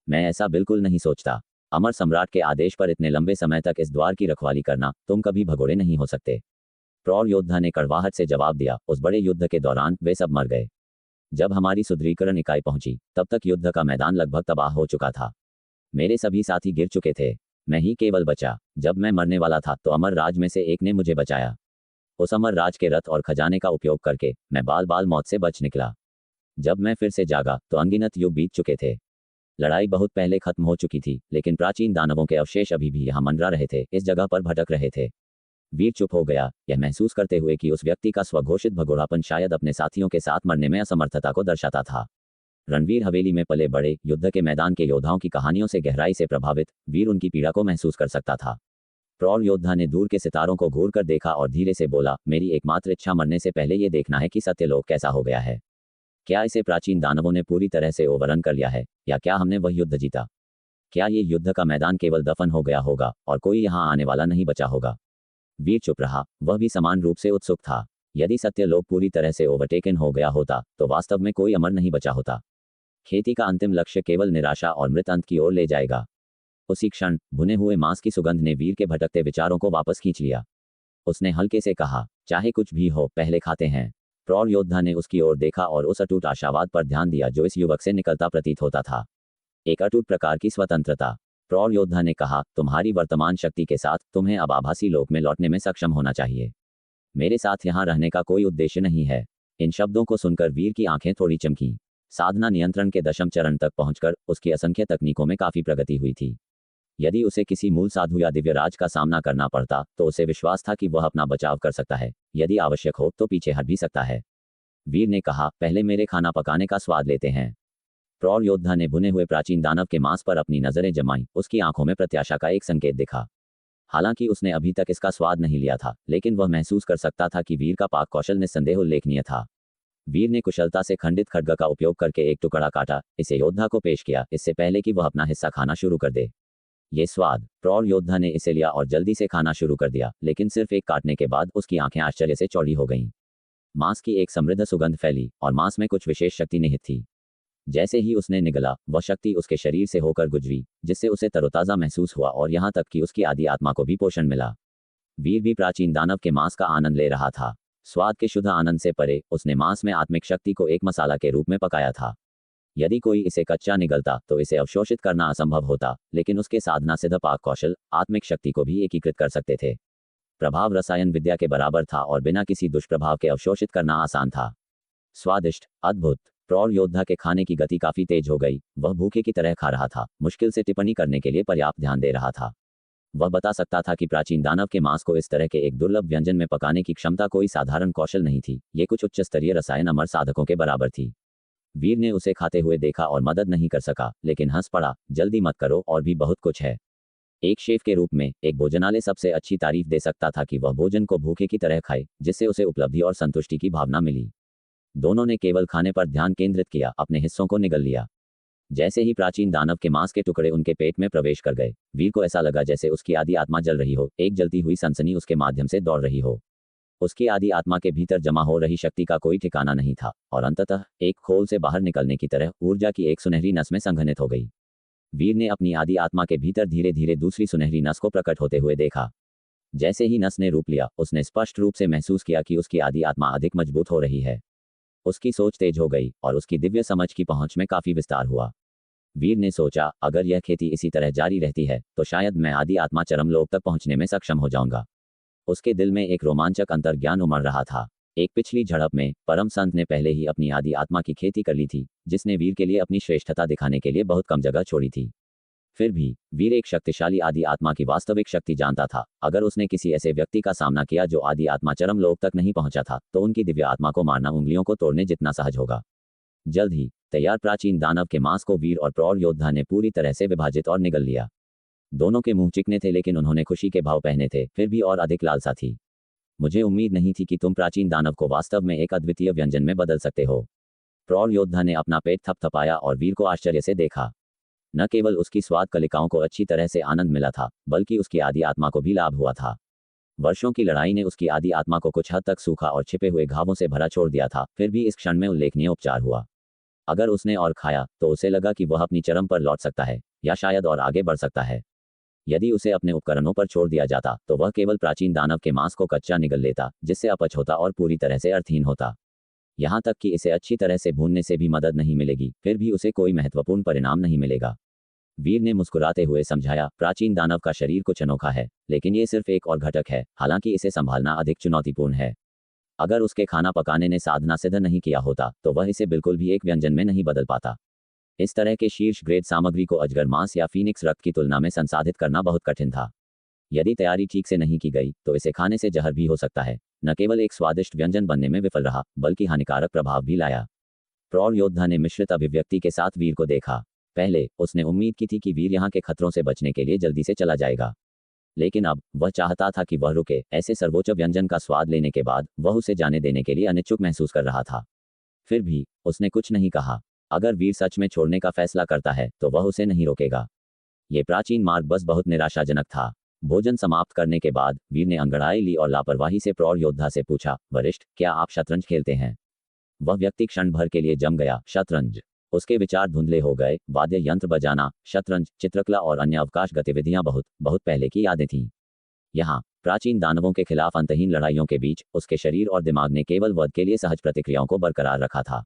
मैं ऐसा बिल्कुल नहीं सोचता। अमर सम्राट के आदेश पर इतने लंबे समय तक इस द्वार की रखवाली करना, तुम कभी भगोड़े नहीं हो सकते। प्रौढ़ योद्धा ने कड़वाहट से जवाब दिया, उस बड़े युद्ध के दौरान वे सब मर गए। जब हमारी सुदृढ़ीकरण इकाई पहुंची तब तक युद्ध का मैदान लगभग तबाह हो चुका था। मेरे सभी साथी गिर चुके थे, मैं ही केवल बचा। जब मैं मरने वाला था तो अमर राज में से एक ने मुझे बचाया। उस अमर राज के रथ और खजाने का उपयोग करके मैं बाल बाल मौत से बच निकला। जब मैं फिर से जागा तो अनगिनत युग बीत चुके थे। लड़ाई बहुत पहले खत्म हो चुकी थी, लेकिन प्राचीन दानवों के अवशेष अभी भी यहाँ मंडरा रहे थे, इस जगह पर भटक रहे थे। वीर चुप हो गया, यह महसूस करते हुए कि उस व्यक्ति का स्वघोषित भगोड़ापन शायद अपने साथियों के साथ मरने में असमर्थता को दर्शाता था। रणवीर हवेली में पले बड़े युद्ध के मैदान के योद्धाओं की कहानियों से गहराई से प्रभावित वीर उनकी पीड़ा को महसूस कर सकता था। प्रौढ़ योद्धा ने दूर के सितारों को घूर कर देखा और धीरे से बोला, मेरी एकमात्र इच्छा मरने से पहले ये देखना है कि सत्यलोक कैसा हो गया है। क्या इसे प्राचीन दानवों ने पूरी तरह से ओवररन कर लिया है, या क्या हमने वह युद्ध जीता? क्या ये युद्ध का मैदान केवल दफन हो गया होगा और कोई यहाँ आने वाला नहीं बचा होगा? वीर चुप रहा, वह भी समान रूप से उत्सुक था। यदि सत्यलोक पूरी तरह से ओवरटेकन हो गया होता तो वास्तव में कोई अमर नहीं बचा होता। खेती का अंतिम लक्ष्य केवल निराशा और मृत अंत की ओर ले जाएगा। उसी क्षण भुने हुए मांस की सुगंध ने वीर के भटकते विचारों को वापस खींच लिया। उसने हल्के से कहा, चाहे कुछ भी हो, पहले खाते हैं। प्रौढ़ योद्धा ने उसकी ओर देखा और उस अटूट आशावाद पर ध्यान दिया जो इस युवक से निकलता प्रतीत होता था। एक अटूट प्रकार की स्वतंत्रता। प्रौढ़ योद्धा ने कहा, तुम्हारी वर्तमान शक्ति के साथ तुम्हें अब आभासी लोक में लौटने में सक्षम होना चाहिए। मेरे साथ यहाँ रहने का कोई उद्देश्य नहीं है। इन शब्दों को सुनकर वीर की आंखें थोड़ी चमकी। साधना नियंत्रण के दशम चरण तक पहुंचकर उसकी असंख्य तकनीकों में काफी प्रगति हुई थी। यदि उसे किसी मूल साधु या दिव्यराज का सामना करना पड़ता तो उसे विश्वास था कि वह अपना बचाव कर सकता है, यदि आवश्यक हो तो पीछे हट भी सकता है। वीर ने कहा, पहले मेरे खाना पकाने का स्वाद लेते हैं। प्रौढ़ योद्धा ने भुने हुए प्राचीन दानव के मांस पर अपनी नजरें जमाई। उसकी आंखों में प्रत्याशा का एक संकेत दिखा। हालांकि उसने अभी तक इसका स्वाद नहीं लिया था, लेकिन वह महसूस कर सकता था कि वीर का पाक कौशल निस्संदेह उल्लेखनीय था। वीर ने कुशलता से खंडित खड्ग का उपयोग करके एक टुकड़ा काटा, इसे योद्धा को पेश किया, इससे पहले कि वह अपना हिस्सा खाना शुरू कर दे। ये स्वाद। प्रौढ़ योद्धा ने इसे लिया और जल्दी से खाना शुरू कर दिया, लेकिन सिर्फ एक काटने के बाद उसकी आंखें आश्चर्य से चौड़ी हो गईं। मांस की एक समृद्ध सुगंध फैली और मांस में कुछ विशेष शक्ति निहित थी। जैसे ही उसने निगला, वह शक्ति उसके शरीर से होकर गुजरी, जिससे उसे तरोताजा महसूस हुआ और यहाँ तक कि उसकी आदि आत्मा को भी पोषण मिला। वीर भी प्राचीन दानव के मांस का आनंद ले रहा था। स्वाद के शुद्ध आनंद से परे उसने मांस में आत्मिक शक्ति को एक मसाला के रूप में पकाया था। यदि कोई इसे कच्चा निगलता तो इसे अवशोषित करना असंभव होता, लेकिन उसके साधना सिद्ध पाक कौशल आत्मिक शक्ति को भी एकीकृत कर सकते थे। प्रभाव रसायन विद्या के बराबर था और बिना किसी दुष्प्रभाव के अवशोषित करना आसान था। स्वादिष्ट, अद्भुत। प्रौढ़ योद्धा के खाने की गति काफी तेज हो गई। वह भूखे की तरह खा रहा था, मुश्किल से टिप्पणी करने के लिए पर्याप्त ध्यान दे रहा था। वह बता सकता था कि प्राचीन दानव के मांस को इस तरह के एक दुर्लभ व्यंजन में पकाने की क्षमता कोई साधारण कौशल नहीं थी। ये कुछ उच्च स्तरीय रसायन अमर साधकों के बराबर थी। वीर ने उसे खाते हुए देखा और मदद नहीं कर सका, लेकिन हंस पड़ा। जल्दी मत करो, और भी बहुत कुछ है। एक शेफ के रूप में एक भोजनालय सबसे अच्छी तारीफ दे सकता था कि वह भोजन को भूखे की तरह खाए, जिससे उसे उपलब्धि और संतुष्टि की भावना मिली। दोनों ने केवल खाने पर ध्यान केंद्रित किया, अपने हिस्सों को निगल लिया। जैसे ही प्राचीन दानव के मांस के टुकड़े उनके पेट में प्रवेश कर गए, वीर को ऐसा लगा जैसे उसकी आदि आत्मा जल रही हो, एक जलती हुई सनसनी उसके माध्यम से दौड़ रही हो। उसकी आदि आत्मा के भीतर जमा हो रही शक्ति का कोई ठिकाना नहीं था, और अंततः एक खोल से बाहर निकलने की तरह ऊर्जा की एक सुनहरी नस में संघनित हो गई। वीर ने अपनी आदि आत्मा के भीतर धीरे धीरे दूसरी सुनहरी नस को प्रकट होते हुए देखा। जैसे ही नस ने रूप लिया, उसने स्पष्ट रूप से महसूस किया कि उसकी आदि आत्मा अधिक मजबूत हो रही है। उसकी सोच तेज हो गई और उसकी दिव्य समझ की पहुंच में काफी विस्तार हुआ। वीर ने सोचा, अगर यह खेती इसी तरह जारी रहती है तो शायद मैं आदि आत्मा चरम लोक तक पहुंचने में सक्षम हो जाऊंगा। उसके दिल में एक रोमांचक अंतर्ज्ञान उमड़ रहा था। एक पिछली झड़प में परम संत ने पहले ही अपनी आदि आत्मा की खेती कर ली थी, जिसने वीर के लिए अपनी श्रेष्ठता दिखाने के लिए बहुत कम जगह छोड़ी थी। फिर भी वीर एक शक्तिशाली आदि आत्मा की वास्तविक शक्ति जानता था। अगर उसने किसी ऐसे व्यक्ति का सामना किया जो आदि आत्मा चरम लोक तक नहीं पहुंचा था, तो उनकी दिव्य आत्मा को मारना उंगलियों को तोड़ने जितना सहज होगा। जल्द ही तैयार प्राचीन दानव के मांस को वीर और प्रौढ़ योद्धा ने पूरी तरह से विभाजित और निगल लिया। दोनों के मुंह चिकने थे, लेकिन उन्होंने खुशी के भाव पहने थे, फिर भी और अधिक लालसा थी। मुझे उम्मीद नहीं थी कि तुम प्राचीन दानव को वास्तव में एक अद्वितीय व्यंजन में बदल सकते हो। प्रौढ़ योद्धा ने अपना पेट थपथपाया और वीर को आश्चर्य से देखा। न केवल उसकी स्वाद कलिकाओं को अच्छी तरह से आनंद मिला था, बल्कि उसकी आदि आत्मा को भी लाभ हुआ था। वर्षों की लड़ाई ने उसकी आदि आत्मा को कुछ हद तक सूखा और छिपे हुए घावों से भरा छोड़ दिया था, फिर भी इस क्षण में उल्लेखनीय उपचार हुआ। अगर उसने और खाया तो उसे लगा कि वह अपनी चरम पर लौट सकता है, या शायद और आगे बढ़ सकता है। यदि उसे अपने उपकरणों पर छोड़ दिया जाता तो वह केवल प्राचीन दानव के मांस को कच्चा निगल लेता, जिससे अपच होता और पूरी तरह से अर्थहीन होता। यहाँ तक कि इसे अच्छी तरह से भूनने से भी मदद नहीं मिलेगी, फिर भी उसे कोई महत्वपूर्ण परिणाम नहीं मिलेगा। वीर ने मुस्कुराते हुए समझाया, प्राचीन दानव का शरीर कुछ अनोखा है, लेकिन ये सिर्फ एक और घटक है, हालांकि इसे संभालना अधिक चुनौतीपूर्ण है। अगर उसके खाना पकाने ने साधना सिद्ध नहीं किया होता तो वह इसे बिल्कुल भी एक व्यंजन में नहीं बदल पाता। इस तरह के शीर्ष ग्रेड सामग्री को अजगर मांस या फीनिक्स रक्त की तुलना में संसाधित करना बहुत कठिन था। यदि तैयारी ठीक से नहीं की गई तो इसे खाने से जहर भी हो सकता है। न केवल एक स्वादिष्ट व्यंजन बनने में विफल रहा, बल्कि हानिकारक प्रभाव भी लाया। प्रौढ़ योद्धा ने मिश्रित अभिव्यक्ति के साथ वीर को देखा। पहले उसने उम्मीद की थी कि वीर यहाँ के खतरों से बचने के लिए जल्दी से चला जाएगा, लेकिन अब वह चाहता था कि वह रुके। ऐसे सर्वोच्च व्यंजन का स्वाद लेने के बाद वह उसे जाने देने के लिए अनिच्छुक महसूस कर रहा था। फिर भी उसने कुछ नहीं कहा। अगर वीर सच में छोड़ने का फैसला करता है तो वह उसे नहीं रोकेगा। ये प्राचीन मार्ग बस बहुत निराशाजनक था। भोजन समाप्त करने के बाद वीर ने अंगड़ाई ली और लापरवाही से प्रौढ़ योद्धा से पूछा, वरिष्ठ, क्या आप शतरंज खेलते हैं? वह व्यक्ति क्षण भर के लिए जम गया। शतरंज? उसके विचार धुंधले हो गए। वाद्य यंत्र बजाना, शतरंज, चित्रकला और अन्य अवकाश गतिविधियां बहुत बहुत पहले की यादें थीं। यहाँ प्राचीन दानवों के खिलाफ अंतहीन लड़ाइयों के बीच उसके शरीर और दिमाग ने केवल वध के लिए सहज प्रतिक्रियाओं को बरकरार रखा था।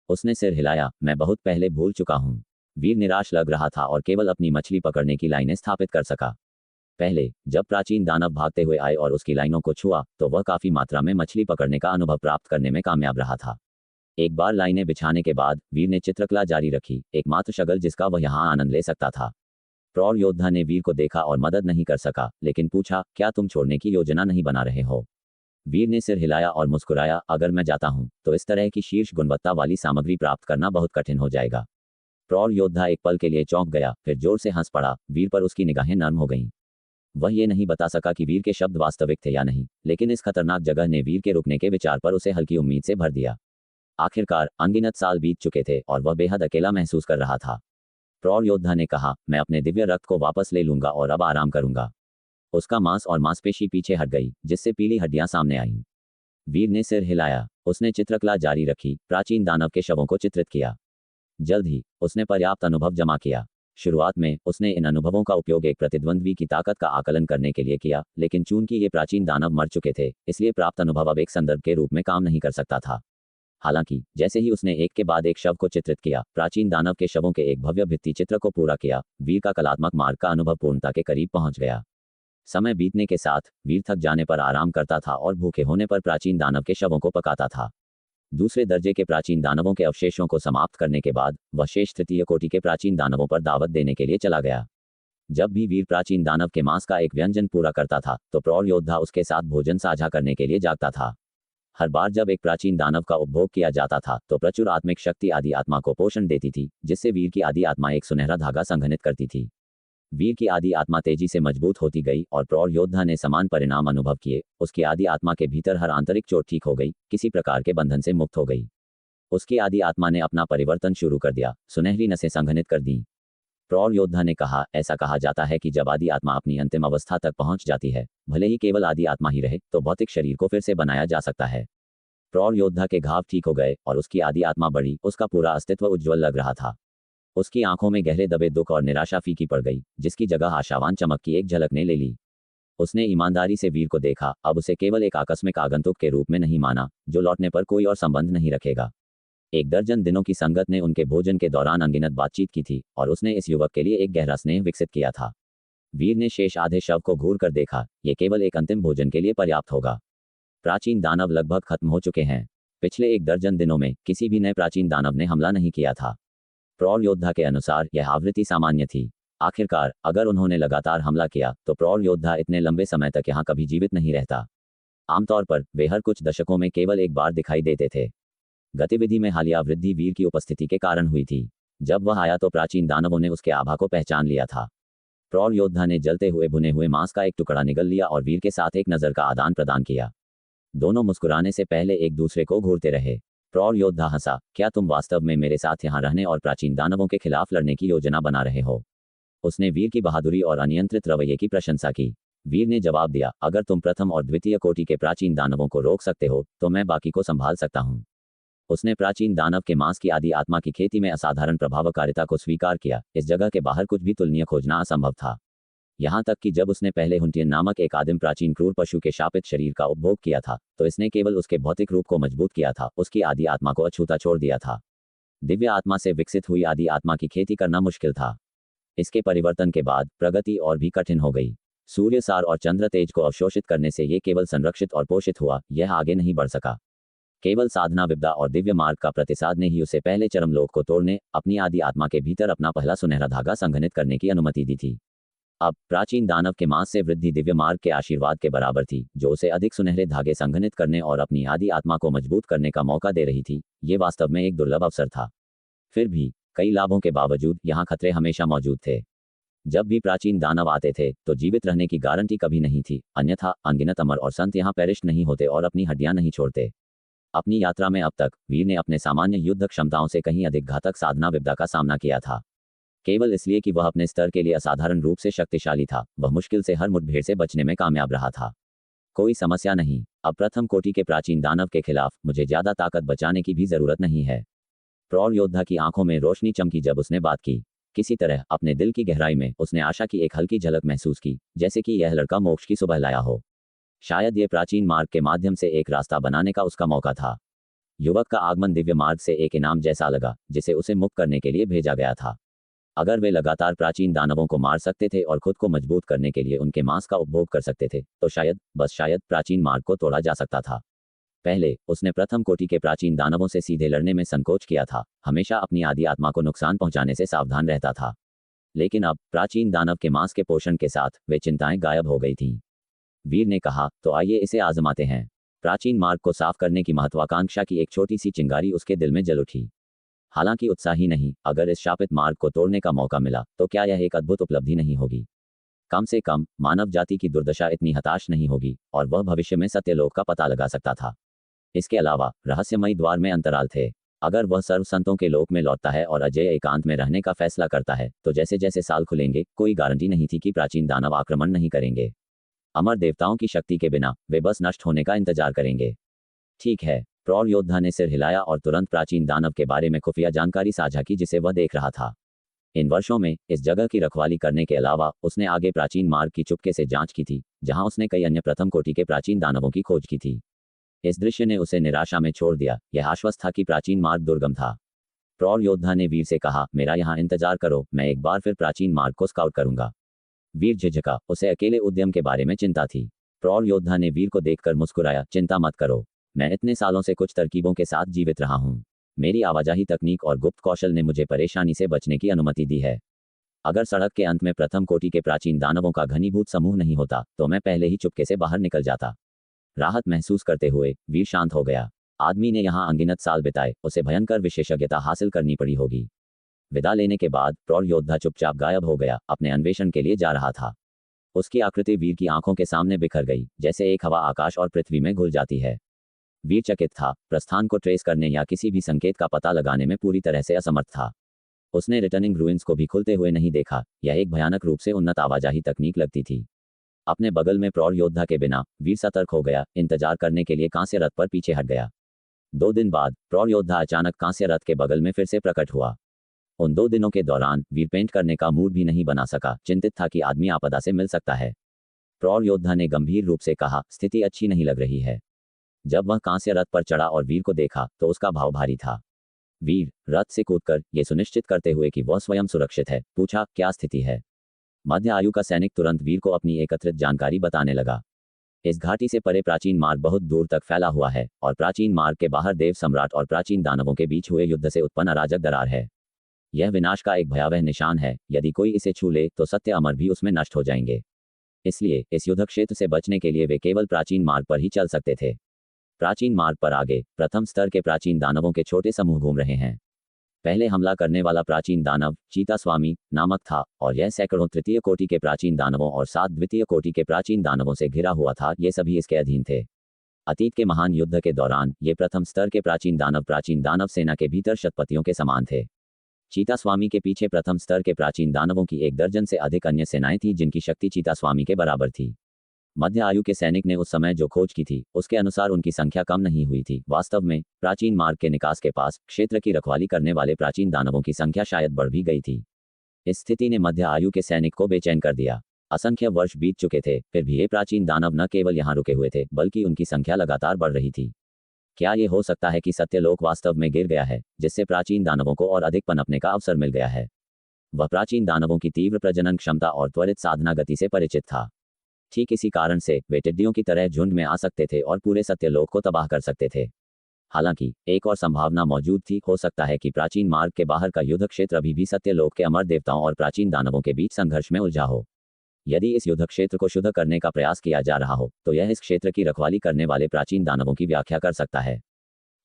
उसने सिर हिलाया, मैं बहुत पहले भूल चुका हूँ। वीर निराश लग रहा था और केवल अपनी मछली पकड़ने की लाइनें स्थापित कर सका। पहले जब प्राचीन दानव भागते हुए आए और उसकी लाइनों को छुआ तो वह काफी मात्रा में मछली पकड़ने का अनुभव प्राप्त करने में कामयाब रहा था। एक बार लाइनें बिछाने के बाद वीर ने चित्रकला जारी रखी, एकमात्र शगल जिसका वह यहाँ आनंद ले सकता था। प्रौढ़ योद्धा ने वीर को देखा और मदद नहीं कर सका, लेकिन पूछा, क्या तुम छोड़ने की योजना नहीं बना रहे हो? वीर ने सिर हिलाया और मुस्कुराया, अगर मैं जाता हूं तो इस तरह की शीर्ष गुणवत्ता वाली सामग्री प्राप्त करना बहुत कठिन हो जाएगा। प्रौढ़ योद्धा एक पल के लिए चौंक गया, फिर जोर से हंस पड़ा। वीर पर उसकी निगाहें नर्म हो गईं। वह ये नहीं बता सका कि वीर के शब्द वास्तविक थे या नहीं, लेकिन इस खतरनाक जगह ने वीर के रुकने के विचार पर उसे हल्की उम्मीद से भर दिया। आखिरकार अनगिनत साल बीत चुके थे और वह बेहद अकेला महसूस कर रहा था। प्रौढ़ योद्धा ने कहा, मैं अपने दिव्य रक्त को वापस ले लूंगा और अब आराम करूंगा। उसका मांस और मांसपेशी पीछे हट गई, जिससे पीली हड्डियां सामने आईं। वीर ने सिर हिलाया। उसने चित्रकला जारी रखी, प्राचीन दानव के शवों को चित्रित किया। जल्द ही उसने पर्याप्त अनुभव जमा किया। शुरुआत में उसने इन अनुभवों का उपयोग एक प्रतिद्वंद्वी की ताकत का आकलन करने के लिए किया, लेकिन चूंकि ये प्राचीन दानव मर चुके थे, इसलिए प्राप्त अनुभव अब एक संदर्भ के रूप में काम नहीं कर सकता था। हालांकि जैसे ही उसने एक के बाद एक शव को चित्रित किया, प्राचीन दानव के शवों के एक भव्य भित्ति चित्र को पूरा किया, वीर का कलात्मक मार्ग का अनुभव पूर्णता के करीब पहुंच गया। समय बीतने के साथ वीर थक जाने पर आराम करता था और भूखे होने पर प्राचीन दानव के शवों को पकाता था। दूसरे दर्जे के प्राचीन दानवों के अवशेषों को समाप्त करने के बाद वह शेष तृतीय कोटि के प्राचीन दानवों पर दावत देने के लिए चला गया। जब भी वीर प्राचीन दानव के मांस का एक व्यंजन पूरा करता था तो प्रौढ़ योद्धा उसके साथ भोजन साझा करने के लिए जागता था। हर बार जब एक प्राचीन दानव का उपभोग किया जाता था तो प्रचुर आत्मिक शक्ति आदि आत्मा को पोषण देती थी, जिससे वीर की आदि आत्मा एक सुनहरा धागा संघनित करती थी। वीर की आदि आत्मा तेजी से मजबूत होती गई और प्रौढ़ योद्धा ने समान परिणाम अनुभव किए। उसकी आदि आत्मा के भीतर हर आंतरिक चोट ठीक हो गई, किसी प्रकार के बंधन से मुक्त हो गई। उसकी आदि आत्मा ने अपना परिवर्तन शुरू कर दिया, सुनहरी नसें संघनित कर दी। प्रौढ़ योद्धा ने कहा, ऐसा कहा जाता है कि जब आदि आत्मा अपनी अंतिम अवस्था तक पहुंच जाती है, भले ही केवल आदि आत्मा ही रहे, तो भौतिक शरीर को फिर से बनाया जा सकता है। प्रौढ़ योद्धा के घाव ठीक हो गए और उसकी आदि आत्मा बढ़ी, उसका पूरा अस्तित्व उज्ज्वल लग रहा था। उसकी आंखों में गहरे दबे दुख और निराशा फीकी पड़ गई, जिसकी जगह आशावान चमक की एक झलक ने ले ली। उसने ईमानदारी से वीर को देखा, अब उसे केवल एक आकस्मिक आगंतुक के रूप में नहीं माना, जो लौटने पर कोई और संबंध नहीं रखेगा। 1 दर्जन दिनों की संगत ने उनके भोजन के दौरान अनगिनत बातचीत की थी और उसने इस युवक के लिए एक गहरा स्नेह विकसित किया था। वीर ने शेष आधे शव को घूर कर देखा, ये केवल एक अंतिम भोजन के लिए पर्याप्त होगा। प्राचीन दानव लगभग खत्म हो चुके हैं। पिछले 1 दर्जन दिनों में किसी भी नए प्राचीन दानव ने हमला नहीं किया था। प्रौढ़ योद्धा के अनुसार यह आवृत्ति सामान्य थी। आखिरकार अगर उन्होंने लगातार हमला किया तो प्रौढ़ योद्धा इतने लंबे समय तक यहाँ कभी जीवित नहीं रहता। आमतौर पर वे हर कुछ दशकों में केवल एक बार दिखाई देते थे। गतिविधि में हालिया वृद्धि वीर की उपस्थिति के कारण हुई थी। जब वह आया तो प्राचीन दानवों ने उसके आभा को पहचान लिया था। प्रौढ़ योद्धा ने जलते हुए भुने हुए मांस का एक टुकड़ा निगल लिया और वीर के साथ एक नज़र का आदान प्रदान किया। दोनों मुस्कुराने से पहले एक दूसरे को घूरते रहे। प्रौढ़ योद्धा हंसा, क्या तुम वास्तव में मेरे साथ यहाँ रहने और प्राचीन दानवों के खिलाफ लड़ने की योजना बना रहे हो? उसने वीर की बहादुरी और अनियंत्रित रवैये की प्रशंसा की। वीर ने जवाब दिया, अगर तुम प्रथम और द्वितीय कोटि के प्राचीन दानवों को रोक सकते हो तो मैं बाकी को संभाल सकता हूँ। उसने प्राचीन दानव के मांस की आदि आत्मा की खेती में असाधारण प्रभावकारिता को स्वीकार किया। इस जगह के बाहर कुछ भी तुलनीय खोजना असंभव था। यहाँ तक कि जब उसने पहले हुंटियन नामक एक आदिम प्राचीन क्रूर पशु के शापित शरीर का उपभोग किया था तो इसने केवल उसके भौतिक रूप को मजबूत किया था, उसकी आदि आत्मा को अछूता छोड़ दिया था। दिव्य आत्मा से विकसित हुई आदि आत्मा की खेती करना मुश्किल था। इसके परिवर्तन के बाद प्रगति और भी कठिन हो गई। सूर्य सार और चंद्र तेज को अवशोषित करने से ये केवल संरक्षित और पोषित हुआ, यह आगे नहीं बढ़ सका। केवल साधना विद्या और दिव्य मार्ग का प्रतिसाद ने ही उसे पहले चरम लोक को तोड़ने, अपनी आदि आत्मा के भीतर अपना पहला सुनहरा धागा संघनित करने की अनुमति दी थी। अब प्राचीन दानव के मांस से वृद्धि दिव्य मार्ग के आशीर्वाद के बराबर थी, जो उसे अधिक सुनहरे धागे संघनित करने और अपनी आदि आत्मा को मजबूत करने का मौका दे रही थी। ये वास्तव में एक दुर्लभ अवसर था। फिर भी कई लाभों के बावजूद यहाँ खतरे हमेशा मौजूद थे। जब भी प्राचीन दानव आते थे तो जीवित रहने की गारंटी कभी नहीं थी, अन्यथा अनगिनत अमर और संत यहाँ पेरिश नहीं होते और अपनी हड्डियां नहीं छोड़ते। अपनी यात्रा में अब तक वीर ने अपने सामान्य युद्ध क्षमताओं से कहीं अधिक घातक साधना विद्या का सामना किया था। केवल इसलिए कि वह अपने स्तर के लिए असाधारण रूप से शक्तिशाली था, वह मुश्किल से हर मुठभेड़ से बचने में कामयाब रहा था। कोई समस्या नहीं, अब प्रथम कोटि के प्राचीन दानव के खिलाफ मुझे ज्यादा ताकत बचाने की भी जरूरत नहीं है। प्रौढ़ योद्धा की आंखों में रोशनी चमकी जब उसने बात की। किसी तरह अपने दिल की गहराई में उसने आशा की एक हल्की झलक महसूस की, जैसे कि यह लड़का मोक्ष की सुबह लाया हो। शायद ये प्राचीन मार्ग के माध्यम से एक रास्ता बनाने का उसका मौका था। युवक का आगमन दिव्य मार्ग से एक इनाम जैसा लगा, जिसे उसे मुक्त करने के लिए भेजा गया था। अगर वे लगातार प्राचीन दानवों को मार सकते थे और खुद को मजबूत करने के लिए उनके मांस का उपभोग कर सकते थे तो शायद, बस शायद, प्राचीन मार्ग को तोड़ा जा सकता था। पहले उसने प्रथम कोटि के प्राचीन दानवों से सीधे लड़ने में संकोच किया था, हमेशा अपनी आदि आत्मा को नुकसान पहुंचाने से सावधान रहता था। लेकिन अब प्राचीन दानव के मांस के पोषण के साथ वे चिंताएं गायब हो गई थीं। वीर ने कहा, तो आइए इसे आजमाते हैं। प्राचीन मार्ग को साफ करने की महत्वाकांक्षा की एक छोटी सी चिंगारी उसके दिल में जल उठी। हालांकि उत्साही नहीं, अगर इस शापित मार्ग को तोड़ने का मौका मिला तो क्या यह एक अद्भुत उपलब्धि नहीं होगी? कम से कम मानव जाति की दुर्दशा इतनी हताश नहीं होगी और वह भविष्य में सत्यलोक का पता लगा सकता था। इसके अलावा रहस्यमयी द्वार में अंतराल थे। अगर वह सर्व संतों के लोक में लौटता है और अजय एकांत में रहने का फैसला करता है तो जैसे जैसे साल खुलेंगे कोई गारंटी नहीं थी कि प्राचीन दानव आक्रमण नहीं करेंगे। अमर देवताओं की शक्ति के बिना वे बस नष्ट होने का इंतजार करेंगे। ठीक है, प्रौढ़ योद्धा ने सिर हिलाया और तुरंत प्राचीन दानव के बारे में खुफिया जानकारी साझा की जिसे वह देख रहा था। इन वर्षों में इस जगह की रखवाली करने के अलावा उसने आगे प्राचीन मार्ग की चुपके से जांच की थी, जहां उसने कई अन्य प्रथम कोटि के प्राचीन दानवों की खोज की थी। इस दृश्य ने उसे निराशा में छोड़ दिया। यह आश्वस्त था कि प्राचीन मार्ग दुर्गम था। प्रौढ़ योद्धा ने वीर से कहा, मेरा यहाँ इंतजार करो, मैं एक बार फिर प्राचीन मार्ग को स्काउट करूंगा। वीर झिझका, उसे अकेले उद्यम के बारे में चिंता थी। प्रौढ़ योद्धा ने वीर को देखकर मुस्कुराया, चिंता मत करो, मैं इतने सालों से कुछ तरकीबों के साथ जीवित रहा हूँ। मेरी आवाजाही तकनीक और गुप्त कौशल ने मुझे परेशानी से बचने की अनुमति दी है। अगर सड़क के अंत में प्रथम कोटि के प्राचीन दानवों का घनीभूत समूह नहीं होता तो मैं पहले ही चुपके से बाहर निकल जाता। राहत महसूस करते हुए वीर शांत हो गया। आदमी ने यहाँ अनगिनत साल बिताए, उसे भयंकर विशेषज्ञता हासिल करनी पड़ी होगी। विदा लेने के बाद प्रौढ़ योद्धा चुपचाप गायब हो गया, अपने अन्वेषण के लिए जा रहा था। उसकी आकृति वीर की आंखों के सामने बिखर गई, जैसे एक हवा आकाश और पृथ्वी में घुल जाती है। वीर चकित था, प्रस्थान को ट्रेस करने या किसी भी संकेत का पता लगाने में पूरी तरह से असमर्थ था। उसने रिटर्निंग रूइंस को भी खुलते हुए नहीं देखा। यह एक भयानक रूप से उन्नत आवाजाही तकनीक लगती थी। अपने बगल में प्रौढ़ योद्धा के बिना वीर सतर्क हो गया, इंतजार करने के लिए कांस्य रथ पर पीछे हट गया। 2 दिन बाद प्रौढ़ योद्धा अचानक कांस्य रथ के बगल में फिर से प्रकट हुआ। उन 2 दिनों के दौरान वीर पेंट करने का मूड भी नहीं बना सका, चिंतित था कि आदमी आपदा से मिल सकता है। प्रौढ़ योद्धा ने गंभीर रूप से कहा, स्थिति अच्छी नहीं लग रही है। जब वह कांस्य रथ पर चढ़ा और वीर को देखा तो उसका भाव भारी था। वीर रथ से कूदकर यह सुनिश्चित करते हुए कि वह स्वयं सुरक्षित है, पूछा, क्या स्थिति है? मध्य आयु का सैनिक तुरंत वीर को अपनी एकत्रित जानकारी बताने लगा। इस घाटी से परे प्राचीन मार्ग बहुत दूर तक फैला हुआ है और प्राचीन मार्ग के बाहर देव सम्राट और प्राचीन दानवों के बीच हुए युद्ध से उत्पन्न अराजक दरार है। यह विनाश का एक भयावह निशान है। यदि कोई इसे छू ले तो सत्य अमर भी उसमें नष्ट हो जाएंगे। इसलिए इस युद्ध क्षेत्र से बचने के लिए वे केवल प्राचीन मार्ग पर ही चल सकते थे। प्राचीन मार्ग पर आगे प्रथम स्तर के प्राचीन दानवों के छोटे समूह घूम रहे हैं। पहले हमला करने वाला प्राचीन दानव चीता स्वामी नामक था और यह सैकड़ों तृतीय कोटि के प्राचीन दानवों और 7 द्वितीय कोटि के प्राचीन दानवों से घिरा हुआ था। ये सभी इसके अधीन थे। अतीत के महान युद्ध के दौरान ये प्रथम स्तर के प्राचीन दानव सेना के भीतर शतपतियों के समान थे। चीता स्वामी के पीछे प्रथम स्तर के प्राचीन दानवों की 1 दर्जन से अधिक अन्य सेनाएं थीं जिनकी शक्ति चीता स्वामी के बराबर थी। मध्य आयु के सैनिक ने उस समय जो खोज की थी उसके अनुसार उनकी संख्या कम नहीं हुई थी। वास्तव में प्राचीन मार्ग के निकास के पास क्षेत्र की रखवाली करने वाले प्राचीन दानवों की संख्या शायद बढ़ भी गई थी। इस स्थिति ने मध्य आयु के सैनिक को बेचैन कर दिया। असंख्य वर्ष बीत चुके थे, फिर भी ये प्राचीन दानव न केवल यहाँ रुके हुए थे बल्कि उनकी संख्या लगातार बढ़ रही थी। क्या ये हो सकता है कि सत्यलोक वास्तव में गिर गया है, जिससे प्राचीन दानवों को और अधिक पनपने का अवसर मिल गया है? वह प्राचीन दानवों की तीव्र प्रजनन क्षमता और त्वरित साधना गति से परिचित था। ठीक इसी कारण से वे टिड्डियों की तरह झुंड में आ सकते थे और पूरे सत्यलोक को तबाह कर सकते थे। हालांकि एक और संभावना मौजूद थी। हो सकता है कि प्राचीन मार्ग के बाहर का युद्ध क्षेत्र अभी भी सत्यलोक के अमर देवताओं और प्राचीन दानवों के बीच संघर्ष में उलझा हो। यदि इस युद्ध क्षेत्र को शुद्ध करने का प्रयास किया जा रहा हो तो यह इस क्षेत्र की रखवाली करने वाले प्राचीन दानवों की व्याख्या कर सकता है।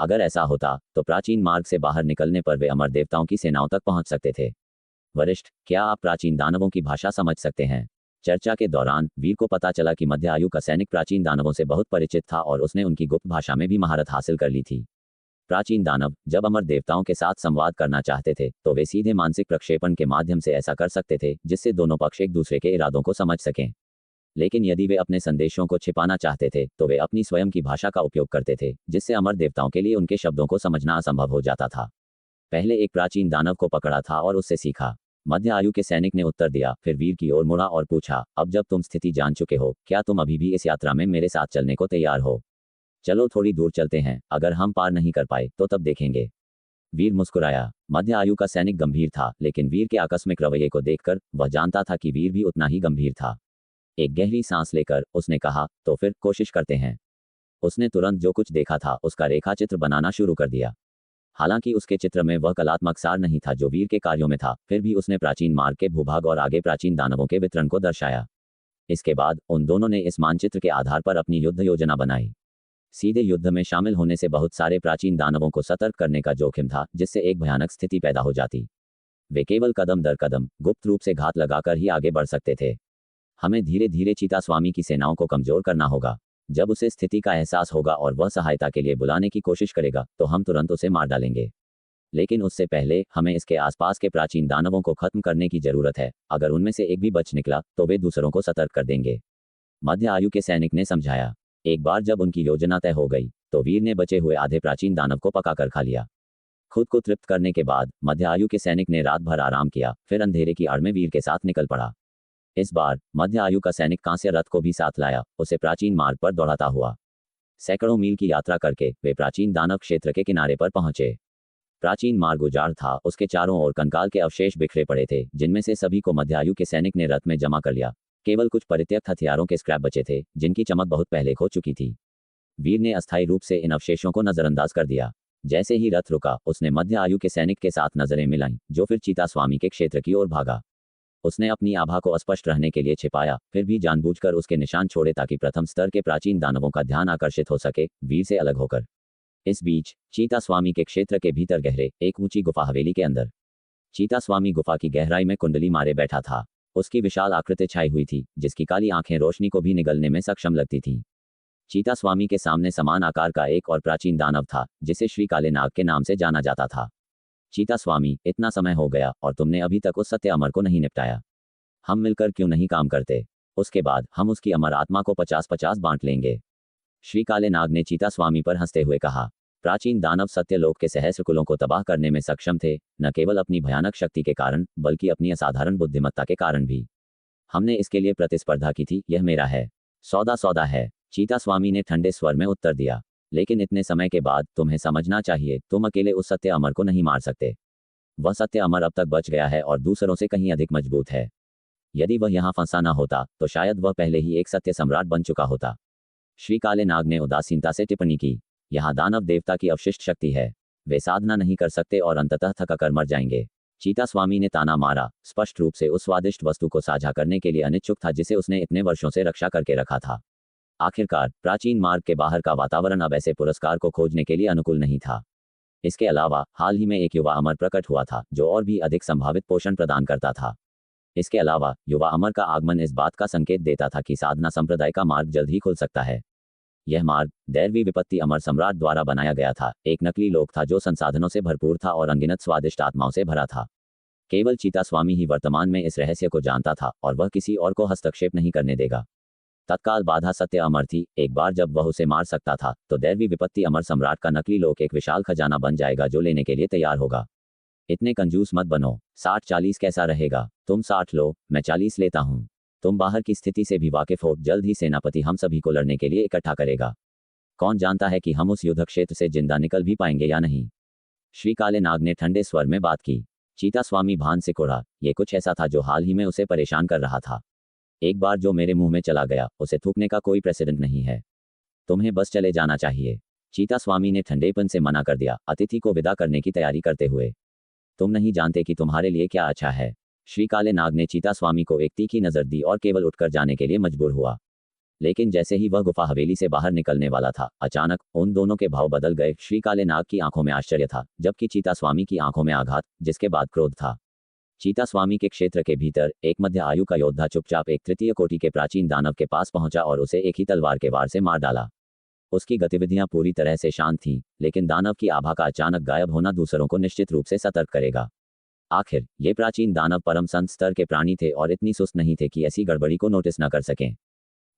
अगर ऐसा होता तो प्राचीन मार्ग से बाहर निकलने पर वे अमर देवताओं की सेनाओं तक पहुंच सकते थे। वरिष्ठ, क्या आप प्राचीन दानवों की भाषा समझ सकते हैं? चर्चा के दौरान वीर को पता चला कि मध्य आयु का सैनिक प्राचीन दानवों से बहुत परिचित था और उसने उनकी गुप्त भाषा में भी महारत हासिल कर ली थी। प्राचीन दानव जब अमर देवताओं के साथ संवाद करना चाहते थे तो वे सीधे मानसिक प्रक्षेपण के माध्यम से ऐसा कर सकते थे, जिससे दोनों पक्ष एक दूसरे के इरादों को समझ सकें। लेकिन यदि वे अपने संदेशों को छिपाना चाहते थे तो वे अपनी स्वयं की भाषा का उपयोग करते थे, जिससे अमर देवताओं के लिए उनके शब्दों को समझना असंभव हो जाता था। पहले एक प्राचीन दानव को पकड़ा था और उससे सीखा। मध्य आयु के सैनिक ने उत्तर दिया, फिर वीर की ओर मुड़ा और पूछा, अब जब तुम स्थिति जान चुके हो, क्या तुम अभी भी इस यात्रा में मेरे साथ चलने को तैयार हो? चलो थोड़ी दूर चलते हैं, अगर हम पार नहीं कर पाए तो तब देखेंगे। वीर मुस्कुराया। मध्य आयु का सैनिक गंभीर था, लेकिन वीर के आकस्मिक रवैये को देखकर वह जानता था कि वीर भी उतना ही गंभीर था। एक गहरी सांस लेकर उसने कहा, तो फिर कोशिश करते हैं। उसने तुरंत जो कुछ देखा था उसका रेखाचित्र बनाना शुरू कर दिया। हालांकि उसके चित्र में वह कलात्मक सार नहीं था जो वीर के कार्यों में था, फिर भी उसने प्राचीन मार्ग के भूभाग और आगे प्राचीन दानवों के वितरण को दर्शाया। इसके बाद उन दोनों ने इस मानचित्र के आधार पर अपनी युद्ध योजना बनाई। सीधे युद्ध में शामिल होने से बहुत सारे प्राचीन दानवों को सतर्क करने का जोखिम था, जिससे एक भयानक स्थिति पैदा हो जाती। वे केवल कदम दर कदम गुप्त रूप से घात लगाकर ही आगे बढ़ सकते थे। हमें धीरे धीरे चीता स्वामी की सेनाओं को कमजोर करना होगा। जब उसे स्थिति का एहसास होगा और वह सहायता के लिए बुलाने की कोशिश करेगा तो हम तुरंत उसे मार डालेंगे। लेकिन उससे पहले हमें इसके आसपास के प्राचीन दानवों को खत्म करने की जरूरत है। अगर उनमें से एक भी बच निकला तो वे दूसरों को सतर्क कर देंगे। मध्य आयु के सैनिक ने समझाया। एक बार जब उनकी योजना तय हो गई तो वीर ने बचे हुए आधे प्राचीन दानव को पकाकर खा लिया। खुद को तृप्त करने के बाद मध्य आयु के सैनिक ने रात भर आराम किया, फिर अंधेरे की आड़ में वीर के साथ निकल पड़ा। इस बार मध्य आयु का सैनिक कांस्य रथ को भी साथ लाया, उसे प्राचीन मार्ग पर दौड़ाता हुआ। सैकड़ों मील की यात्रा करके वे प्राचीन दानव क्षेत्र के किनारे पर पहुंचे। प्राचीन मार्ग उजाड़ था, उसके चारों ओर कंकाल के अवशेष बिखरे पड़े थे, जिनमें से सभी को मध्य आयु के सैनिक ने रथ में जमा कर लिया। केवल कुछ परित्यक्त हथियारों के स्क्रैप बचे थे, जिनकी चमक बहुत पहले खो चुकी थी। वीर ने अस्थायी रूप से इन अवशेषों को नजरअंदाज कर दिया। जैसे ही रथ रुका, उसने मध्य आयु के सैनिक के साथ नजरें मिलाईं, जो फिर चीता स्वामी के क्षेत्र की ओर भागा। उसने अपनी आभा को अस्पष्ट रहने के लिए छिपाया, फिर भी जानबूझकर उसके निशान छोड़े ताकि प्रथम स्तर के प्राचीन दानवों का ध्यान आकर्षित हो सके, वीर से अलग होकर। इस बीच चीता स्वामी के क्षेत्र के भीतर गहरे एक ऊंची गुफा हवेली के अंदर चीता स्वामी गुफा की गहराई में कुंडली मारे बैठा था। उसकी विशाल आकृति छाई हुई थी, जिसकी काली आंखें रोशनी को भी निगलने में सक्षम लगती थीं। चीता स्वामी के सामने समान आकार का एक और प्राचीन दानव था, जिसे श्री काले नाग के नाम से जाना जाता था। चीता स्वामी, इतना समय हो गया और तुमने अभी तक उस सत्य अमर को नहीं निपटाया। हम मिलकर क्यों नहीं काम करते? उसके बाद हम उसकी अमर आत्मा को 50-50 बांट लेंगे। श्री काले नाग ने चीता स्वामी पर हंसते हुए कहा। प्राचीन दानव सत्यलोक के सहस्र कुलों को तबाह करने में सक्षम थे, न केवल अपनी भयानक शक्ति के कारण, बल्कि अपनी असाधारण बुद्धिमत्ता के कारण भी। हमने इसके लिए प्रतिस्पर्धा की थी, यह मेरा है। सौदा सौदा है, चीता स्वामी ने ठंडे स्वर में उत्तर दिया। लेकिन इतने समय के बाद तुम्हें समझना चाहिए, तुम अकेले उस सत्य अमर को नहीं मार सकते। वह सत्य अमर अब तक बच गया है और दूसरों से कहीं अधिक मजबूत है। यदि वह यहाँ फंसा न होता, तो शायद वह पहले ही एक सत्य सम्राट बन चुका होता। श्री काले नाग ने उदासीनता से टिप्पणी की। यहाँ दानव देवता की अवशिष्ट शक्ति है, वे साधना नहीं कर सकते और अंततः थककर मर जाएंगे। चीता स्वामी ने ताना मारा, स्पष्ट रूप से उस स्वादिष्ट वस्तु को साझा करने के लिए अनिच्छुक था जिसे उसने इतने वर्षों से रक्षा करके रखा था। आखिरकार प्राचीन मार्ग के बाहर का वातावरण अब ऐसे पुरस्कार को खोजने के लिए अनुकूल नहीं था। इसके अलावा हाल ही में एक युवा अमर प्रकट हुआ था, जो और भी अधिक संभावित पोषण प्रदान करता था। इसके अलावा युवा अमर का आगमन इस बात का संकेत देता था कि साधना संप्रदाय का मार्ग जल्द ही खुल सकता है। यह मार्ग दैवी विपत्ति अमर सम्राट द्वारा बनाया गया था, एक नकली लोक था जो संसाधनों से भरपूर था और अनगिनत स्वादिष्ट आत्माओं से भरा था। केवल चीता स्वामी ही वर्तमान में इस रहस्य को जानता था और वह किसी और को हस्तक्षेप नहीं करने देगा। तत्काल बाधा सत्य अमर थी। एक बार जब वह उसे मार सकता था, तो दैवी विपत्ति अमर सम्राट का नकली लोक एक विशाल खजाना बन जाएगा जो लेने के लिए तैयार होगा। इतने कंजूस मत बनो। 60-40 कैसा रहेगा? तुम 60 लो, मैं 40 लेता हूँ। तुम बाहर की स्थिति से भी वाकिफ हो, जल्द ही सेनापति हम सभी को लड़ने के लिए इकट्ठा करेगा। कौन जानता है कि हम उस युद्ध क्षेत्र से जिंदा निकल भी पाएंगे या नहीं। श्री काले नाग ने ठंडे स्वर में बात की। चीता स्वामी भान से कुड़ा। ये कुछ ऐसा था जो हाल ही में उसे परेशान कर रहा था। एक बार जो मेरे मुंह में चला गया, उसे थूकने का कोई प्रेसिडेंट नहीं है। तुम्हें बस चले जाना चाहिए। चीता स्वामी ने ठंडेपन से मना कर दिया, अतिथि को विदा करने की तैयारी करते हुए। तुम नहीं जानते कि तुम्हारे लिए क्या अच्छा है। श्री काले नाग ने चीता स्वामी को एक तीखी नजर दी और केवल उठकर जाने के लिए मजबूर हुआ। लेकिन जैसे ही वह गुफा हवेली से बाहर निकलने वाला था, अचानक उन दोनों के भाव बदल गए। श्री काले नाग की आंखों में आश्चर्य था, जबकि चीता स्वामी की आंखों में आघात, जिसके बाद क्रोध था। चीता स्वामी के क्षेत्र के भीतर एक मध्य आयु का योद्धा चुपचाप एक तृतीय कोटि के प्राचीन दानव के पास पहुंचा और उसे एक ही तलवार के वार से मार डाला। उसकी गतिविधियां पूरी तरह से शांत थीं, लेकिन दानव की आभा का अचानक गायब होना दूसरों को निश्चित रूप से सतर्क करेगा। आखिर ये प्राचीन दानव परम संत स्तर के प्राणी थे और इतनी सुस्त नहीं थे कि ऐसी गड़बड़ी को नोटिस न कर सकें।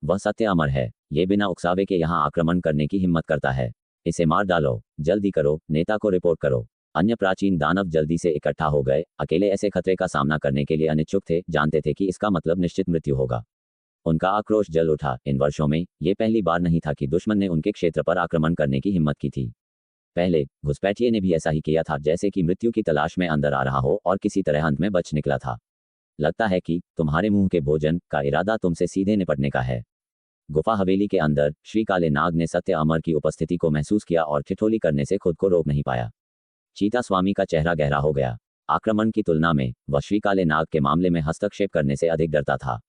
वह सत्य अमर है। ये बिना उकसावे के यहाँ आक्रमण करने की हिम्मत करता है। इसे मार डालो, जल्दी करो, नेता को रिपोर्ट करो। अन्य प्राचीन दानव जल्दी से इकट्ठा हो गए। अकेले ऐसे खतरे का सामना करने के लिए अनिच्छुक थे, जानते थे कि इसका मतलब निश्चित मृत्यु होगा। उनका आक्रोश जल उठा। इन वर्षों में ये पहली बार नहीं था कि दुश्मन ने उनके क्षेत्र पर आक्रमण करने की हिम्मत की थी। पहले घुसपैठिए ने भी ऐसा ही किया था, जैसे कि मृत्यु की तलाश में अंदर आ रहा हो और किसी तरह अंत में बच निकला था। लगता है कि तुम्हारे मुंह के भोजन का इरादा तुमसे सीधे निपटने का है। गुफा हवेली के अंदर श्री काले नाग ने सत्य अमर की उपस्थिति को महसूस किया और ठिठोली करने से खुद को रोक नहीं पाया। चीता स्वामी का चेहरा गहरा हो गया। आक्रमण की तुलना में वह श्री काले नाग के मामले में हस्तक्षेप करने से अधिक डरता था।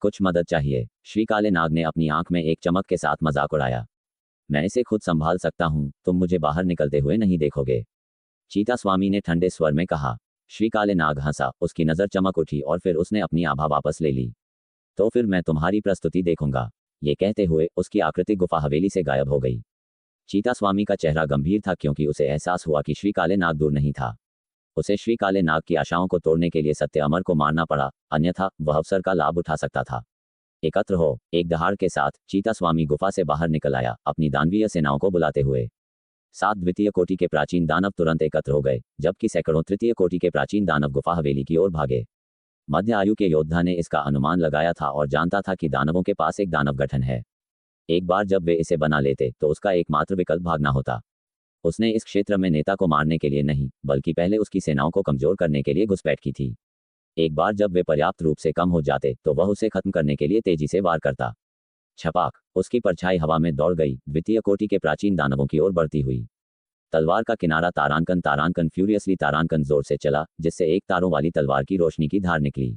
कुछ मदद चाहिए। श्री काले नाग ने अपनी आंख में एक चमक के साथ मजाक उड़ाया। मैं इसे खुद संभाल सकता हूं, तुम मुझे बाहर निकलते हुए नहीं देखोगे। चीता स्वामी ने ठंडे स्वर में कहा। श्री काले नाग हंसा, उसकी नजर चमक उठी और फिर उसने अपनी आभा वापस ले ली। तो फिर मैं तुम्हारी प्रस्तुति देखूंगा। ये कहते हुए उसकी आकृति गुफा हवेली से गायब हो गई। चीता स्वामी का चेहरा गंभीर था, क्योंकि उसे एहसास हुआ कि श्री काले नाग दूर नहीं था। उसे श्री काले नाग की आशाओं को तोड़ने के लिए सत्य अमर को मारना पड़ा, अन्यथा वह अवसर का लाभ उठा सकता था। एकत्र हो। एक दहाड़ के साथ चीता स्वामी गुफा से बाहर निकल आया, अपनी दानवीय सेनाओं को बुलाते हुए। 7 द्वितीय कोटि के प्राचीन दानव तुरंत एकत्र हो गए, जबकि सैकड़ों तृतीय कोटि के प्राचीन दानव गुफा हवेली की ओर भागे। मध्य आयु के योद्धा ने इसका अनुमान लगाया था और जानता था कि दानवों के पास एक दानव गठन है। एक बार जब वे इसे बना लेते तो उसका एकमात्र विकल्प भागना होता। उसने इस क्षेत्र में नेता को मारने के लिए नहीं, बल्कि पहले उसकी सेनाओं को कमजोर करने के लिए घुसपैठ की थी। एक बार जब वे पर्याप्त रूप से कम हो जाते तो वह उसे खत्म करने के लिए तेजी से वार करता। छपाक, उसकी परछाई हवा में दौड़ गई, द्वितीय कोटि के प्राचीन दानवों की ओर बढ़ती हुई। तलवार का किनारा तारांकन तारांकन फ्यूरियसली तारांकन जोर से चला, जिससे एक तारों वाली तलवार की रोशनी की धार निकली।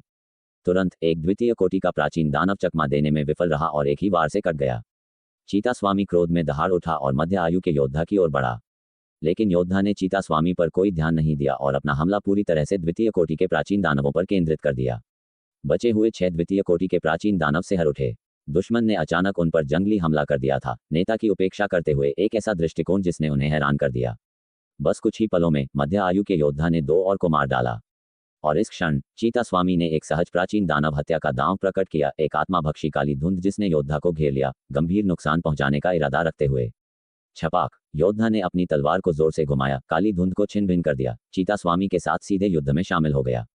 तुरंत एक द्वितीय कोटि का प्राचीन दानव चकमा देने में विफल रहा और एक ही वार से कट गया। चीता स्वामी क्रोध में दहाड़ उठा और मध्य आयु के योद्धा की ओर बढ़ा। लेकिन योद्धा ने चीता स्वामी पर कोई ध्यान नहीं दिया और अपना हमला पूरी तरह से द्वितीय कोटि के प्राचीन दानवों पर केंद्रित कर दिया। बचे हुए 6 द्वितीय कोटि के प्राचीन दानव सिहर उठे। दुश्मन ने अचानक उन पर जंगली हमला कर दिया था, नेता की उपेक्षा करते हुए एक ऐसा दृष्टिकोण जिसने उन्हें हैरान कर दिया। बस कुछ ही पलों में मध्य आयु के योद्धा ने 2 और को मार डाला। और इस क्षण चीता स्वामी ने एक सहज प्राचीन दानव हत्या का दांव प्रकट किया, एक आत्माभक्षी काली धुंध जिसने योद्धा को घेर लिया, गंभीर नुकसान पहुंचाने का इरादा रखते हुए। छपाक, योद्धा ने अपनी तलवार को जोर से घुमाया, काली धुंध को छिन्न भिन्न कर दिया, चीता स्वामी के साथ सीधे युद्ध में शामिल हो गया।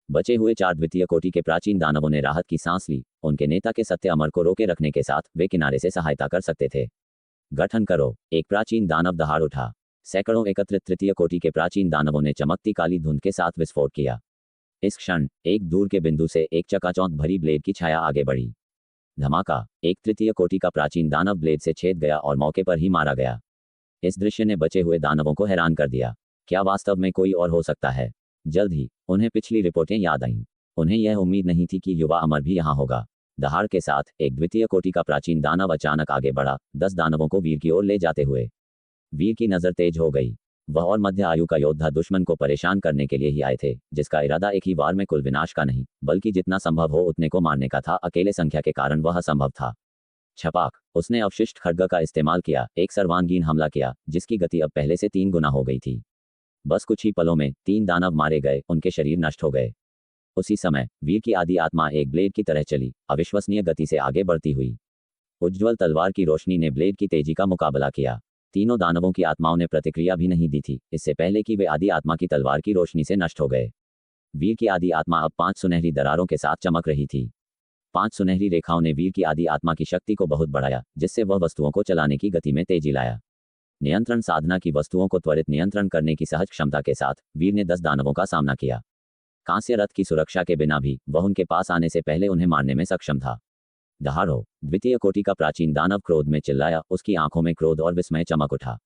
बचे हुए 4 द्वितीय कोटि के प्राचीन दानवों ने राहत की सांस ली। उनके नेता के सत्य अमर को रोके रखने के साथ वे किनारे से सहायता कर सकते थे। गठन करो, एक प्राचीन दानव दहाड़ उठा। सैकड़ों एकत्रित तृतीय कोटि के प्राचीन दानवों ने चमकती काली धुंध के साथ विस्फोट किया। इस क्षण एक दूर के बिंदु से एक चकाचौंध भरी ब्लेड की छाया आगे बढ़ी। धमाका, एक तृतीय कोटि का प्राचीन दानव ब्लेड से छेद गया और मौके पर ही मारा गया। इस दृश्य ने बचे हुए दानवों को हैरान कर दिया। क्या वास्तव में कोई और हो सकता है? जल्द ही उन्हें पिछली रिपोर्टें याद आईं। उन्हें यह उम्मीद नहीं थी कि युवा अमर भी यहाँ होगा। दहाड़ के साथ एक द्वितीय कोटि का प्राचीन दानव अचानक आगे बढ़ा, 10 दानवों को वीर की ओर ले जाते हुए। वीर की नजर तेज हो गई। वह और मध्य आयु का योद्धा दुश्मन को परेशान करने के लिए ही आए थे, जिसका इरादा एक ही वार में कुल विनाश का नहीं, बल्कि जितना संभव हो उतने को मारने का था। अकेले संख्या के कारण वह असंभव था। छपाक, उसने अवशिष्ट खड्ग का इस्तेमाल किया, एक सर्वांगीण हमला किया, जिसकी गति अब पहले से 3 गुना हो गई थी। बस कुछ ही पलों में 3 दानव मारे गए, उनके शरीर नष्ट हो गए। उसी समय वीर की आदि आत्मा एक ब्लेड की तरह चली, अविश्वसनीय गति से आगे बढ़ती हुई। उज्ज्वल तलवार की रोशनी ने ब्लेड की तेजी का मुकाबला किया। तीनों दानवों की आत्माओं ने प्रतिक्रिया भी नहीं दी थी, इससे पहले कि वे आदि आत्मा की तलवार की रोशनी से नष्ट हो गए। वीर की आदि आत्मा अब 5 सुनहरी दरारों के साथ चमक रही थी। 5 सुनहरी रेखाओं ने वीर की आदि आत्मा की शक्ति को बहुत बढ़ाया, जिससे वह वस्तुओं को चलाने की गति में तेजी लाया। नियंत्रण साधना की वस्तुओं को त्वरित नियंत्रण करने की सहज क्षमता के साथ वीर ने 10 दानवों का सामना किया। कांस्य रथ की सुरक्षा के बिना भी वह उनके पास आने से पहले उन्हें मारने में सक्षम था। दहाड़ो, द्वितीय कोटि का प्राचीन दानव क्रोध में चिल्लाया, उसकी आंखों में क्रोध और विस्मय चमक उठा।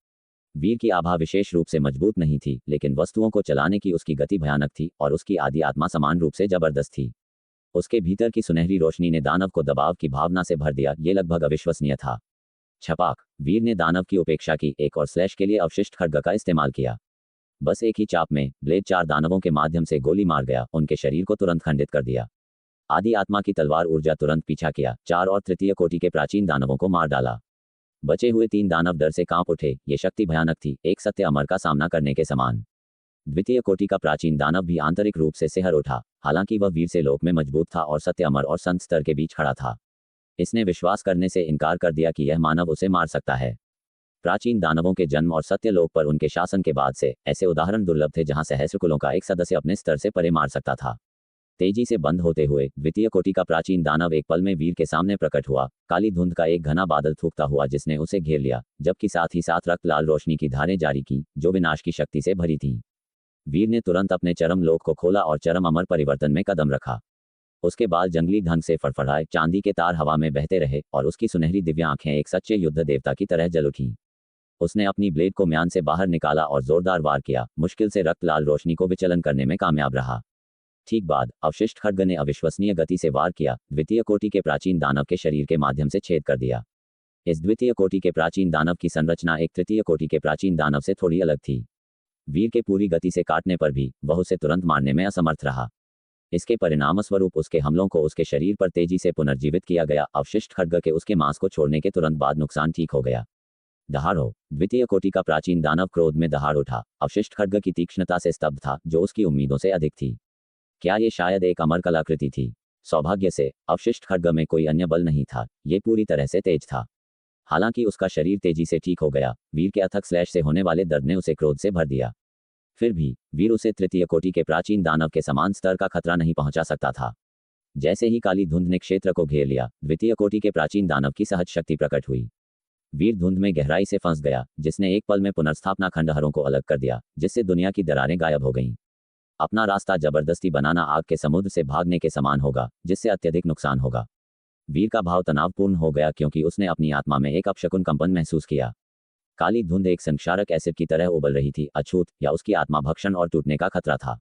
वीर की आभा विशेष रूप से मजबूत नहीं थी, लेकिन वस्तुओं को चलाने की उसकी गति भयानक थी और उसकी आदि आत्मा समान रूप से जबरदस्त थी। उसके भीतर की सुनहरी रोशनी ने दानव को दबाव की भावना से भर दिया, ये लगभग अविश्वसनीय था। छपाक, वीर ने दानव की उपेक्षा की, एक और स्लैश के लिए अवशिष्ट खड्ग का इस्तेमाल किया। बस एक ही चाप में ब्लेड 4 दानवों के माध्यम से गोली मार गया, उनके शरीर को तुरंत खंडित कर दिया। आदि आत्मा की तलवार ऊर्जा तुरंत पीछा किया, 4 और तृतीय कोटि के प्राचीन दानवों को मार डाला। बचे हुए 3 दानव डर से कांप उठे, ये शक्ति भयानक थी, एक सत्य अमर का सामना करने के समान। द्वितीय कोटि का प्राचीन दानव भी आंतरिक रूप से सिहर उठा, हालांकि वह वीर से लोक में मजबूत था और सत्य अमर और संत स्तर के बीच खड़ा था। इसने विश्वास करने से इनकार कर दिया कि यह मानव उसे मार सकता है। प्राचीन दानवों के जन्म और सत्य लोक पर उनके शासन के बाद से ऐसे उदाहरण दुर्लभ थे जहां सहस्र कुलों का एक सदस्य अपने स्तर से परे मार सकता था। तेजी से बंद होते हुए द्वितीय कोटि का प्राचीन दानव एक पल में वीर के सामने प्रकट हुआ, काली धुंध का एक घना बादल थूकता हुआ जिसने उसे घेर लिया, जबकि साथ ही साथ रक्त लाल रोशनी की धारें जारी की, जो विनाश की शक्ति से भरी थी। वीर ने तुरंत अपने चरम लोक को खोला और चरम अमर परिवर्तन में कदम रखा। उसके बाल जंगली ढंग से फड़फड़ाए, चांदी के तार हवा में बहते रहे और उसकी सुनहरी दिव्य आंखें एक सच्चे युद्ध देवता की तरह जल उठीं। उसने अपनी ब्लेड को म्यान से बाहर निकाला और जोरदार वार किया, मुश्किल से रक्त लाल रोशनी को विचलन करने में कामयाब रहा। ठीक बाद अवशिष्ट खड्ग ने अविश्वसनीय गति से वार किया, द्वितीय कोटि के प्राचीन दानव के शरीर के माध्यम से छेद कर दिया। इस द्वितीय कोटि के प्राचीन दानव की संरचना एक तृतीय कोटि के प्राचीन दानव से थोड़ी अलग थी। वीर के पूरी गति से काटने पर भी वह उसे तुरंत मारने में असमर्थ रहा। इसके परिणामस्वरूप उसके हमलों को उसके शरीर पर तेजी से पुनर्जीवित किया गया। अवशिष्ट खड्ग के उसके मांस को छोड़ने के तुरंत बाद नुकसान ठीक हो गया। दहाड़ो, द्वितीय कोटि का प्राचीन दानव क्रोध में दहाड़ उठा, अवशिष्ट खड्ग की तीक्ष्णता से स्तब्ध था, जो उसकी उम्मीदों से अधिक थी। क्या ये शायद एक अमर कलाकृति थी? सौभाग्य से अवशिष्ट खड्ग में कोई अन्य बल नहीं था, ये पूरी तरह से तेज था। हालांकि उसका शरीर तेजी से ठीक हो गया, वीर के अथक स्लैश से होने वाले दर्द ने उसे क्रोध से भर दिया। फिर भी वीर उसे तृतीय कोटि के प्राचीन दानव के समान स्तर का खतरा नहीं पहुंचा सकता था। जैसे ही काली धुंध ने क्षेत्र को घेर लिया, द्वितीय कोटि के प्राचीन दानव की सहज शक्ति प्रकट हुई। वीर धुंध में गहराई से फंस गया, जिसने एक पल में पुनर्स्थापना खंडहरों को अलग कर दिया, जिससे दुनिया की दरारें गायब हो गईं। अपना रास्ता जबरदस्ती बनाना आग के समुद्र से भागने के समान होगा, जिससे अत्यधिक नुकसान होगा। वीर का भाव तनावपूर्ण हो गया क्योंकि उसने अपनी आत्मा में एक अपशकुन कंपन महसूस किया। काली धुंध एक संक्षारक एसिड की तरह उबल रही थी, अछूत या उसकी आत्मा भक्षण और टूटने का खतरा था।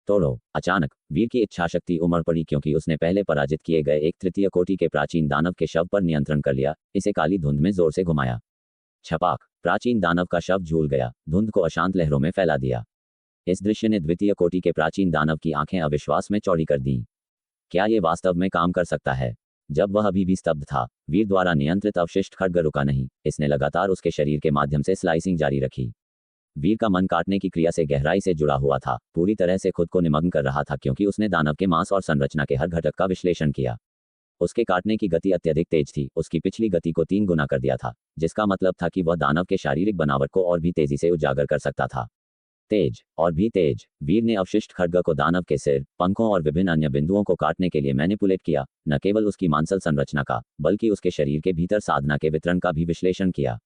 तोड़ो। अचानक वीर की इच्छाशक्ति उमड़ पड़ी क्योंकि उसने पहले पराजित किए गए एक तृतीय कोटि के प्राचीन दानव के शव पर नियंत्रण कर लिया, इसे काली धुंध में जोर से घुमाया। छपाक। प्राचीन दानव का शव झूल गया, धुंध को अशांत लहरों में फैला दिया। इस दृश्य ने द्वितीय कोटि के प्राचीन दानव की आंखें अविश्वास में चौड़ी कर दीं। क्या ये वास्तव में काम कर सकता है? जब वह अभी भी स्तब्ध था, वीर द्वारा नियंत्रित अवशिष्ट खड्ग रुका नहीं, इसने लगातार उसके शरीर के माध्यम से स्लाइसिंग जारी रखी। वीर का मन काटने की क्रिया से गहराई से जुड़ा हुआ था, पूरी तरह से खुद को निमग्न कर रहा था क्योंकि उसने दानव के मांस और संरचना के हर घटक का विश्लेषण किया। उसके काटने की गति अत्यधिक तेज थी, उसकी पिछली गति को 3 गुना कर दिया था, जिसका मतलब था कि वह दानव के शारीरिक बनावट को और भी तेजी से उजागर कर सकता था। तेज और भी तेज। वीर ने अवशिष्ट खड्ग को दानव के सिर, पंखों और विभिन्न अन्य बिंदुओं को काटने के लिए मैनिपुलेट किया, न केवल उसकी मांसल संरचना का, बल्कि उसके शरीर के भीतर साधना के वितरण का भी विश्लेषण किया।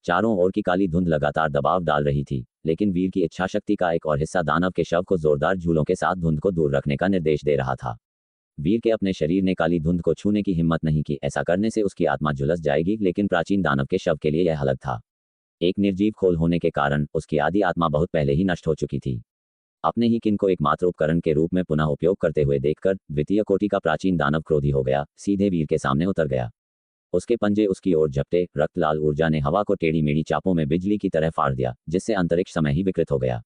चारों ओर की काली धुंध लगातार दबाव डाल रही थी, लेकिन वीर की इच्छाशक्ति का एक और हिस्सा दानव के शव को जोरदार झूलों के साथ धुंध को दूर रखने का निर्देश दे रहा था। वीर के अपने शरीर ने काली धुंध को छूने की हिम्मत नहीं की, ऐसा करने से उसकी आत्मा झुलस जाएगी, लेकिन प्राचीन दानव के शव के लिए यह अलग था। एक निर्जीव खोल होने के कारण उसकी आदि आत्मा बहुत पहले ही नष्ट हो चुकी थी। अपने ही किन को एकमात्र उपकरण के रूप में पुनः उपयोग करते हुए देखकर द्वितीय कोटि का प्राचीन दानव क्रोधी हो गया, सीधे वीर के सामने उतर गया। उसके पंजे उसकी ओर झपटे, रक्त लाल ऊर्जा ने हवा को टेढ़ी मेढ़ी चापों में बिजली की तरह फाड़ दिया, जिससे अंतरिक्ष समय ही विकृत हो गया।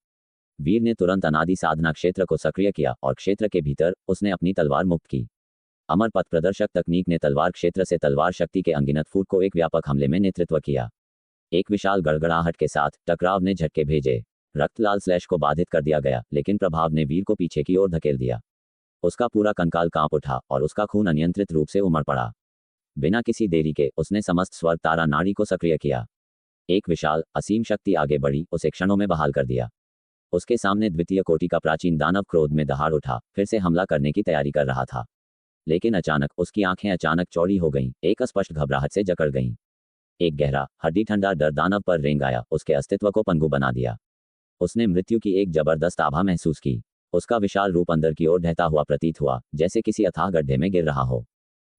वीर ने तुरंत अनादि साधना क्षेत्र को सक्रिय किया और क्षेत्र के भीतर उसने अपनी तलवार मुक्त की। अमर पथ प्रदर्शक तकनीक ने तलवार क्षेत्र से तलवार शक्ति के अनगिनत फूट को एक व्यापक हमले में नेतृत्व किया। एक विशाल गड़गड़ाहट के साथ टकराव ने झटके भेजे। रक्त लाल स्लैश को बाधित कर दिया गया, लेकिन प्रभाव ने वीर को पीछे की ओर धकेल दिया। उसका पूरा कंकाल कांप उठा और उसका खून अनियंत्रित रूप से उमड़ पड़ा। बिना किसी देरी के उसने समस्त स्वर्ग तारा नाड़ी को सक्रिय किया। एक विशाल असीम शक्ति आगे बढ़ी, उसे क्षणों में बहाल कर दिया। उसके सामने द्वितीय कोटि का प्राचीन दानव क्रोध में दहाड़ उठा, फिर से हमला करने की तैयारी कर रहा था। लेकिन अचानक उसकी आंखें अचानक चौड़ी हो गईं, एक अस्पष्ट घबराहट से जकड़ गईं। एक गहरा हड्डी ठंडा डर दानव पर रेंग आया, उसके अस्तित्व को पनगु बना दिया। उसने मृत्यु की एक जबरदस्त आभा महसूस की। उसका विशाल रूप अंदर की ओर ढहता हुआ प्रतीत हुआ, जैसे किसी अथाह गड्ढे में गिर रहा हो।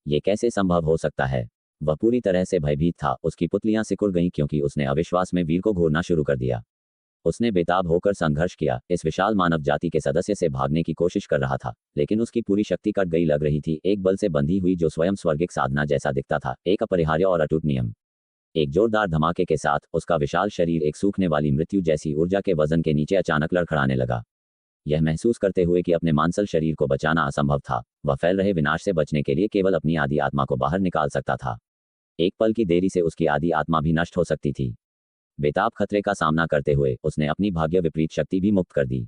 ये कैसे संभव हो सकता है? वह पूरी तरह से भयभीत था, उसकी पुतलियां सिकुड़ गईं क्योंकि उसने अविश्वास में वीर को घूरना शुरू कर दिया। उसने बेताब होकर संघर्ष किया, इस विशाल मानव जाति के सदस्य से भागने की कोशिश कर रहा था, लेकिन उसकी पूरी शक्ति कट गई लग रही थी, एक बल से बंधी हुई जो स्वयं स्वर्गिक साधना जैसा दिखता था, एक अपरिहार्य और अटूट नियम। एक जोरदार धमाके के साथ उसका विशाल शरीर एक सूखने वाली मृत्यु जैसी ऊर्जा के वजन के नीचे अचानक लड़खड़ाने लगा। यह महसूस करते हुए कि अपने मांसल शरीर को बचाना असंभव था, वह फैल रहे विनाश से बचने के लिए केवल अपनी आदि आत्मा को बाहर निकाल सकता था। एक पल की देरी से उसकी आदि आत्मा भी नष्ट हो सकती थी। बेताब खतरे का सामना करते हुए उसने अपनी भाग्य विपरीत शक्ति भी मुक्त कर दी।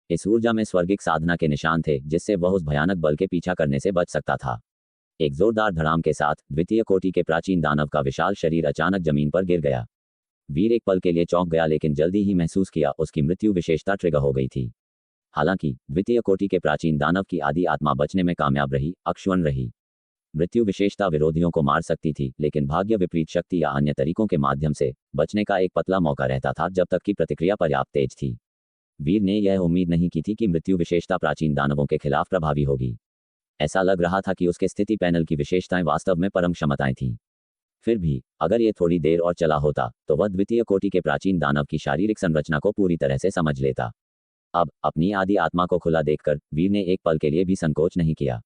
इस ऊर्जा में स्वर्गिक साधना के निशान थे, जिससे वह उस भयानक बल के पीछा करने से बच सकता था। एक जोरदार धड़ाम के साथ द्वितीय कोटि के प्राचीन दानव का विशाल शरीर अचानक जमीन पर गिर गया। वीर एक पल के लिए चौंक गया, लेकिन जल्दी ही महसूस किया उसकी मृत्यु विशेषता ट्रिगर हो गई थी। हालांकि द्वितीय कोटि के प्राचीन दानव की आदि आत्मा बचने में कामयाब रही, अक्षुण्ण रही। मृत्यु विशेषता विरोधियों को मार सकती थी, लेकिन भाग्य विपरीत शक्ति या अन्य तरीकों के माध्यम से बचने का एक पतला मौका रहता था, जब तक कि प्रतिक्रिया पर्याप्त तेज थी। वीर ने यह उम्मीद नहीं की थी कि मृत्यु विशेषता प्राचीन दानवों के खिलाफ प्रभावी होगी। ऐसा लग रहा था कि उसके स्थिति पैनल की विशेषताएं वास्तव में परम क्षमताएं थीं। फिर भी अगर ये थोड़ी देर और चला होता तो वह द्वितीय कोटि के प्राचीन दानव की शारीरिक संरचना को पूरी तरह से समझ लेता। अब अपनी आदि आत्मा को खुला देखकर वीर ने एक पल के लिए भी संकोच नहीं किया।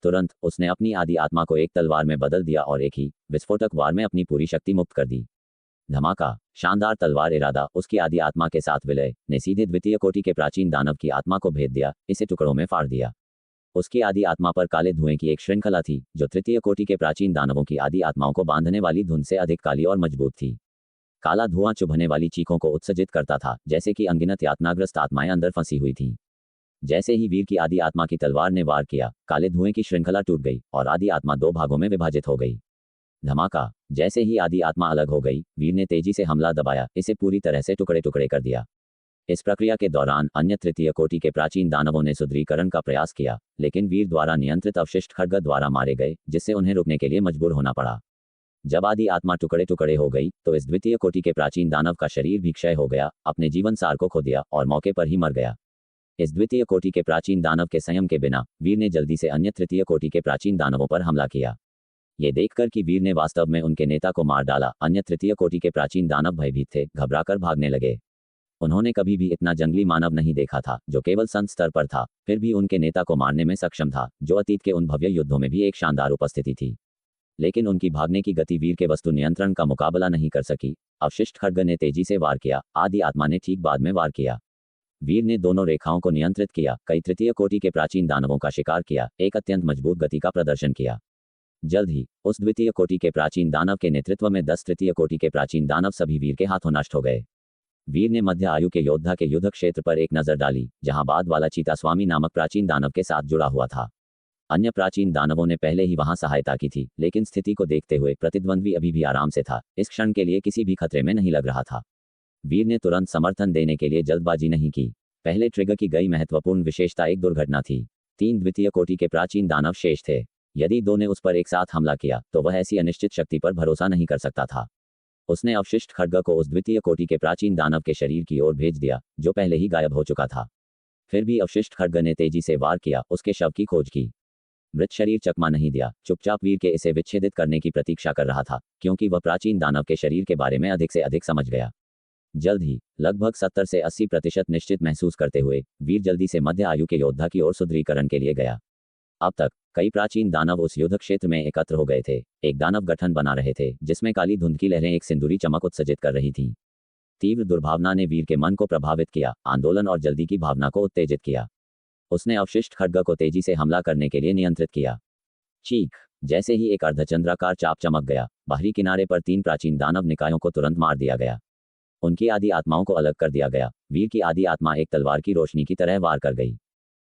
तुरंत उसने अपनी आदि आत्मा को एक तलवार में बदल दिया और एक ही विस्फोटक वार में अपनी पूरी शक्ति मुक्त कर दी। धमाका। शानदार तलवार इरादा उसकी आदि आत्मा के साथ विलय ने सीधे द्वितीय कोटि के प्राचीन दानव की आत्मा को भेद दिया, इसे टुकड़ों में फाड़ दिया। उसकी आदि आत्मा पर काले धुएं की एक श्रृंखला थी, जो तृतीय कोटि के प्राचीन दानवों की आदि आत्माओं को बांधने वाली धुंध से अधिक काली और मजबूत थी। काला धुआं चुभने वाली चीखों को उत्सर्जित करता था, जैसे कि अनगिनत यातनाग्रस्त आत्माएं अंदर फंसी हुई थीं। जैसे ही वीर की आदि आत्मा की तलवार ने वार किया, काले धुएं की श्रृंखला टूट गई और आदि आत्मा 2 भागों में विभाजित हो गई। धमाका। जैसे ही आदि आत्मा अलग हो गई, वीर ने तेजी से हमला दबाया, इसे पूरी तरह से टुकड़े टुकड़े कर दिया। इस प्रक्रिया के दौरान अन्य तृतीय कोटि के प्राचीन दानवों ने सुदृढ़ीकरण का प्रयास किया, लेकिन वीर द्वारा नियंत्रित अवशिष्ट खड्ग द्वारा मारे गए, जिससे उन्हें रुकने के लिए मजबूर होना पड़ा। जब आदि आत्मा टुकड़े टुकड़े हो गई तो इस द्वितीय कोटि के प्राचीन दानव का शरीर भी क्षय हो गया, अपने जीवन सार को खो दिया और मौके पर ही मर गया। इस द्वितीय कोटि के प्राचीन दानव के संयम के बिना वीर ने जल्दी से अन्य तृतीय कोटि के प्राचीन दानवों पर हमला किया। ये देखकर कि वीर ने वास्तव में उनके नेता को मार डाला, अन्य तृतीय कोटि के प्राचीन दानव भयभीत थे, घबराकर भागने लगे। उन्होंने कभी भी इतना जंगली मानव नहीं देखा था, जो केवल संत स्तर पर था, फिर भी उनके नेता को मारने में सक्षम था, जो अतीत के उन भव्य युद्धों में भी एक शानदार उपस्थिति थी। लेकिन उनकी भागने की गति वीर के वस्तु नियंत्रण का मुकाबला नहीं कर सकी। अवशिष्ट खड्ग ने तेजी से वार किया, आदि आत्मा ने ठीक बाद में वार किया। वीर ने दोनों रेखाओं को नियंत्रित किया, कई तृतीय कोटि के प्राचीन दानवों का शिकार किया, एक अत्यंत मजबूत गति का प्रदर्शन किया। जल्द ही उस द्वितीय कोटि के प्राचीन दानव के नेतृत्व में 10 तृतीय कोटि के प्राचीन दानव सभी वीर के हाथों नष्ट हो गए। वीर ने मध्य आयु के योद्धा के युद्ध क्षेत्र पर एक नजर डाली, जहां बाद वाला चीता स्वामी नामक प्राचीन दानव के साथ जुड़ा हुआ था। अन्य प्राचीन दानवों ने पहले ही वहां सहायता की थी, लेकिन स्थिति को देखते हुए प्रतिद्वंद्वी अभी भी आराम से था, इस क्षण के लिए किसी भी खतरे में नहीं लग रहा था। वीर ने तुरंत समर्थन देने के लिए जल्दबाजी नहीं की। पहले ट्रिगर की गई महत्वपूर्ण विशेषता एक दुर्घटना थी। 3 द्वितीय कोटि के प्राचीन दानव शेष थे। यदि 2 ने उस पर एक साथ हमला किया तो वह ऐसी अनिश्चित शक्ति पर भरोसा नहीं कर सकता था। उसने अवशिष्ट खड्ग को उस द्वितीय कोटि के प्राचीन दानव के शरीर की ओर भेज दिया, जो पहले ही गायब हो चुका था। फिर भी अवशिष्ट खड्ग ने तेजी से वार किया, उसके शव की खोज की। मृत शरीर चकमा नहीं दिया, चुपचाप वीर के इसे विच्छेदित करने की प्रतीक्षा कर रहा था, क्योंकि वह प्राचीन दानव के शरीर के बारे में अधिक से अधिक समझ गया। जल्द ही लगभग 70 से 80% निश्चित महसूस करते हुए वीर जल्दी से मध्य आयु के योद्धा की ओर सुदृढ़ीकरण के लिए गया। अब तक कई प्राचीन दानव उस युद्ध क्षेत्र में एकत्र हो गए थे। एक दानव गठन बना रहे थे, जिसमें काली धुंध की लहरें एक सिंदूरी चमक उत्सर्जित कर रही थीं। तीव्र दुर्भावना ने वीर के मन को प्रभावित किया, आंदोलन और जल्दी की भावना को उत्तेजित किया। उसने अवशिष्ट खड्ग को तेजी से हमला करने के लिए नियंत्रित किया। चीख! जैसे ही एक अर्धचंद्राकार चाप चमक गया, बाहरी किनारे पर 3 प्राचीन दानव निकायों को तुरंत मार दिया गया। उनकी आदि आत्माओं को अलग कर दिया गया। वीर की आदि आत्मा एक तलवार की रोशनी की तरह वार कर गई।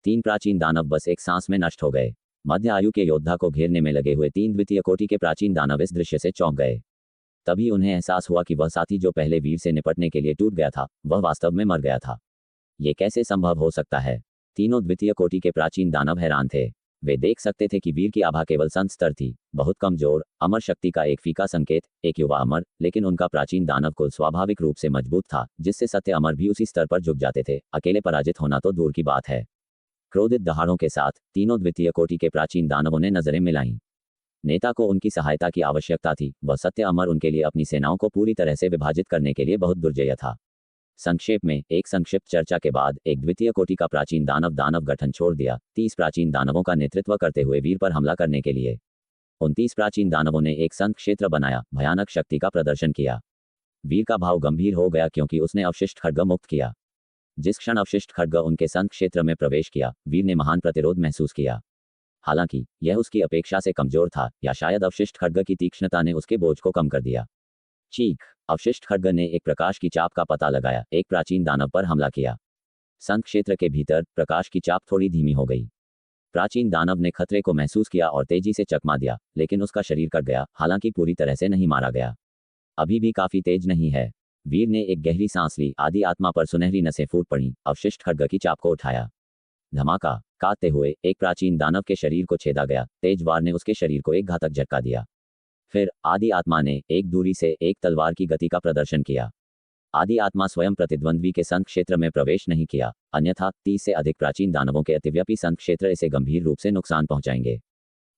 3 प्राचीन दानव बस एक सांस में नष्ट हो गए। मध्य आयु के योद्धा को घेरने में लगे हुए 3 द्वितीय कोटि के प्राचीन दानव इस दृश्य से चौंक गए। तभी उन्हें एहसास हुआ कि वह साथी जो पहले वीर से निपटने के लिए टूट गया था, वह वास्तव में मर गया था। ये कैसे संभव हो सकता है? तीनों द्वितीय कोटि के प्राचीन दानव हैरान थे। वे देख सकते थे कि वीर की आभा केवल संत स्तर थी, बहुत कमजोर, अमर शक्ति का एक फीका संकेत, एक युवा अमर, लेकिन उनका प्राचीन दानव कुल स्वाभाविक रूप से मजबूत था, जिससे सत्य अमर भी उसी स्तर पर झुक जाते थे। अकेले पराजित होना तो दूर की बात है। क्रोधित दहाड़ों के साथ तीनों द्वितीय कोटि के प्राचीन दानवों ने नजरें मिलाईं। नेता को उनकी सहायता की आवश्यकता थी, वह सत्य अमर उनके लिए अपनी सेनाओं को पूरी तरह से विभाजित करने के लिए बहुत दुर्जेय था। संक्षेप में, एक संक्षिप्त चर्चा के बाद एक द्वितीय कोटि का प्राचीन दानव गठन छोड़ दिया, 30 प्राचीन दानवों का नेतृत्व करते हुए वीर पर हमला करने के लिए। 29 प्राचीन दानवों ने एक संत क्षेत्र बनाया, भयानक शक्ति का प्रदर्शन किया। वीर का भाव गंभीर हो गया क्योंकि उसने अवशिष्ट खड्ग मुक्त किया। जिस क्षण अवशिष्ट खड्ग उनके संत क्षेत्र में प्रवेश किया, वीर ने महान प्रतिरोध महसूस किया। हालांकि यह उसकी अपेक्षा से कमजोर था, या शायद अवशिष्ट खड्ग की तीक्ष्णता ने उसके बोझ को कम कर दिया। चीख! अवशिष्ट खड्ग ने एक प्रकाश की चाप का पता लगाया, एक प्राचीन दानव पर हमला किया। संत क्षेत्र के भीतर प्रकाश की चाप थोड़ी धीमी हो गई। प्राचीन दानव ने खतरे को महसूस किया और तेजी से चकमा दिया, लेकिन उसका शरीर कट गया, हालांकि पूरी तरह से नहीं मारा गया। अभी भी काफी तेज नहीं है। वीर ने एक गहरी सांस ली, आदि आत्मा पर सुनहरी नसें फूट पड़ी, अवशिष्ट खड्ग की चाप को उठाया। धमाका! काटते हुए एक प्राचीन दानव के शरीर को छेदा गया, तेज वार ने उसके शरीर को एक घातक झटका दिया। फिर आदि आत्मा ने एक दूरी से एक तलवार की गति का प्रदर्शन किया। आदि आत्मा स्वयं प्रतिद्वंद्वी के संत क्षेत्र में प्रवेश नहीं किया, अन्यथा 30 से अधिक प्राचीन दानवों के अतिव्यापी संत क्षेत्र इसे गंभीर रूप से नुकसान पहुंचाएंगे।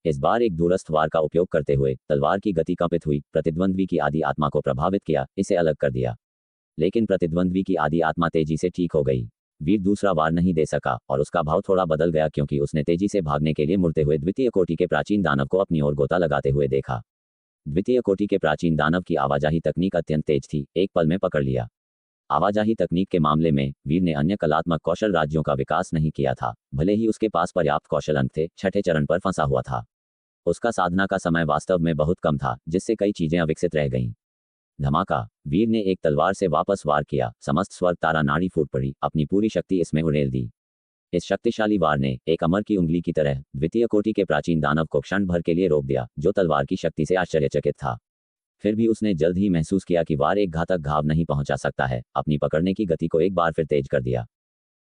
इस बार एक दूरस्थ वार का उपयोग करते हुए तलवार की गति कंपित हुई, प्रतिद्वंद्वी की आदि आत्मा को प्रभावित किया, इसे अलग कर दिया। लेकिन प्रतिद्वंद्वी की आदि आत्मा तेजी से ठीक हो गई। वीर दूसरा वार नहीं दे सका और उसका भाव थोड़ा बदल गया क्योंकि उसने तेजी से भागने के लिए मुड़ते हुए द्वितीय कोटि के प्राचीन दानव को अपनी ओर गोता लगाते हुए देखा। द्वितीय कोटि के प्राचीन दानव की आवाजाही तकनीक अत्यंत तेज थी, एक पल में पकड़ लिया। आवाजाही तकनीक के मामले में वीर ने अन्य कलात्मक कौशल राज्यों का विकास नहीं किया था, भले ही उसके पास पर्याप्त कौशल अंक थे, छठे चरण पर फंसा हुआ था। उसका साधना का समय वास्तव में बहुत कम था, जिससे कई चीजें अविकसित रह गईं। धमाका! वीर ने एक तलवार से वापस वार किया, समस्त स्वर्ग तारा नाड़ी फूट पड़ी, अपनी पूरी शक्ति इसमें उड़ेल दी। इस शक्तिशाली वार ने एक अमर की उंगली की तरह द्वितीय कोटि के प्राचीन दानव को क्षण भर के लिए रोक दिया, जो तलवार की शक्ति से आश्चर्यचकित था। फिर भी उसने जल्द ही महसूस किया कि वार एक घातक घाव नहीं पहुंचा सकता है। अपनी पकड़ने की गति को एक बार फिर तेज कर दिया।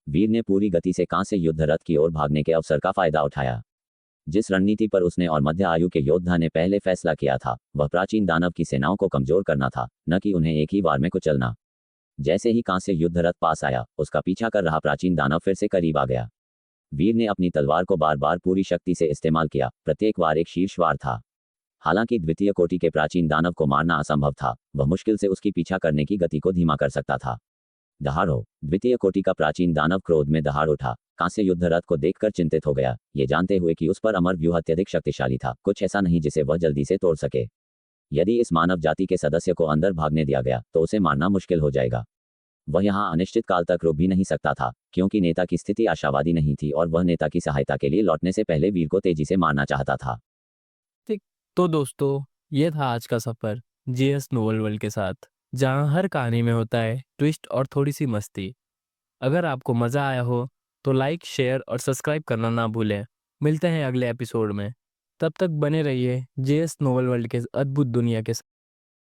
वीर ने पूरी गति से कांस्य युद्ध रथ की ओर भागने के अवसर का फायदा उठाया। जिस रणनीति पर उसने और मध्य आयु के योद्धा ने पहले फैसला किया था, वह प्राचीन दानव की सेनाओं को कमजोर करना था, न कि उन्हें एक ही वार में कुचलना। जैसे ही कांस्य युद्ध रथ पास आया, उसका पीछा कर रहा प्राचीन दानव फिर से करीब आ गया। वीर ने अपनी तलवार को बार बार पूरी शक्ति से इस्तेमाल किया। प्रत्येक वार एक शीर्ष वार था। हालांकि द्वितीय कोटि के प्राचीन दानव को मारना असंभव था, वह मुश्किल से उसकी पीछा करने की गति को धीमा कर सकता था। दहाड़ो! द्वितीय कोटि का प्राचीन दानव क्रोध में दहाड़ उठा। कांस्य युद्ध रथ को देखकर चिंतित हो गया, ये जानते हुए कि उस पर अमर व्यूह अत्यधिक शक्तिशाली था, कुछ ऐसा नहीं जिसे वह जल्दी से तोड़ सके। यदि इस मानव जाति के सदस्य को अंदर भागने दिया गया तो उसे मारना मुश्किल हो जाएगा। वह यहाँ अनिश्चित काल तक रुक भी नहीं सकता था, क्योंकि नेता की स्थिति आशावादी नहीं थी और वह नेता की सहायता के लिए लौटने से पहले वीर को तेजी से मारना चाहता था। ठीक। तो दोस्तों, ये था आज का सफ़र जेएस नोवेल वर्ल्ड के साथ, जहाँ हर कहानी में होता है ट्विस्ट और थोड़ी सी मस्ती। अगर आपको मज़ा आया हो तो लाइक, शेयर और सब्सक्राइब करना ना भूलें। मिलते हैं अगले एपिसोड में। तब तक बने रहिए जेएस नोवेल वर्ल्ड के अद्भुत दुनिया के साथ।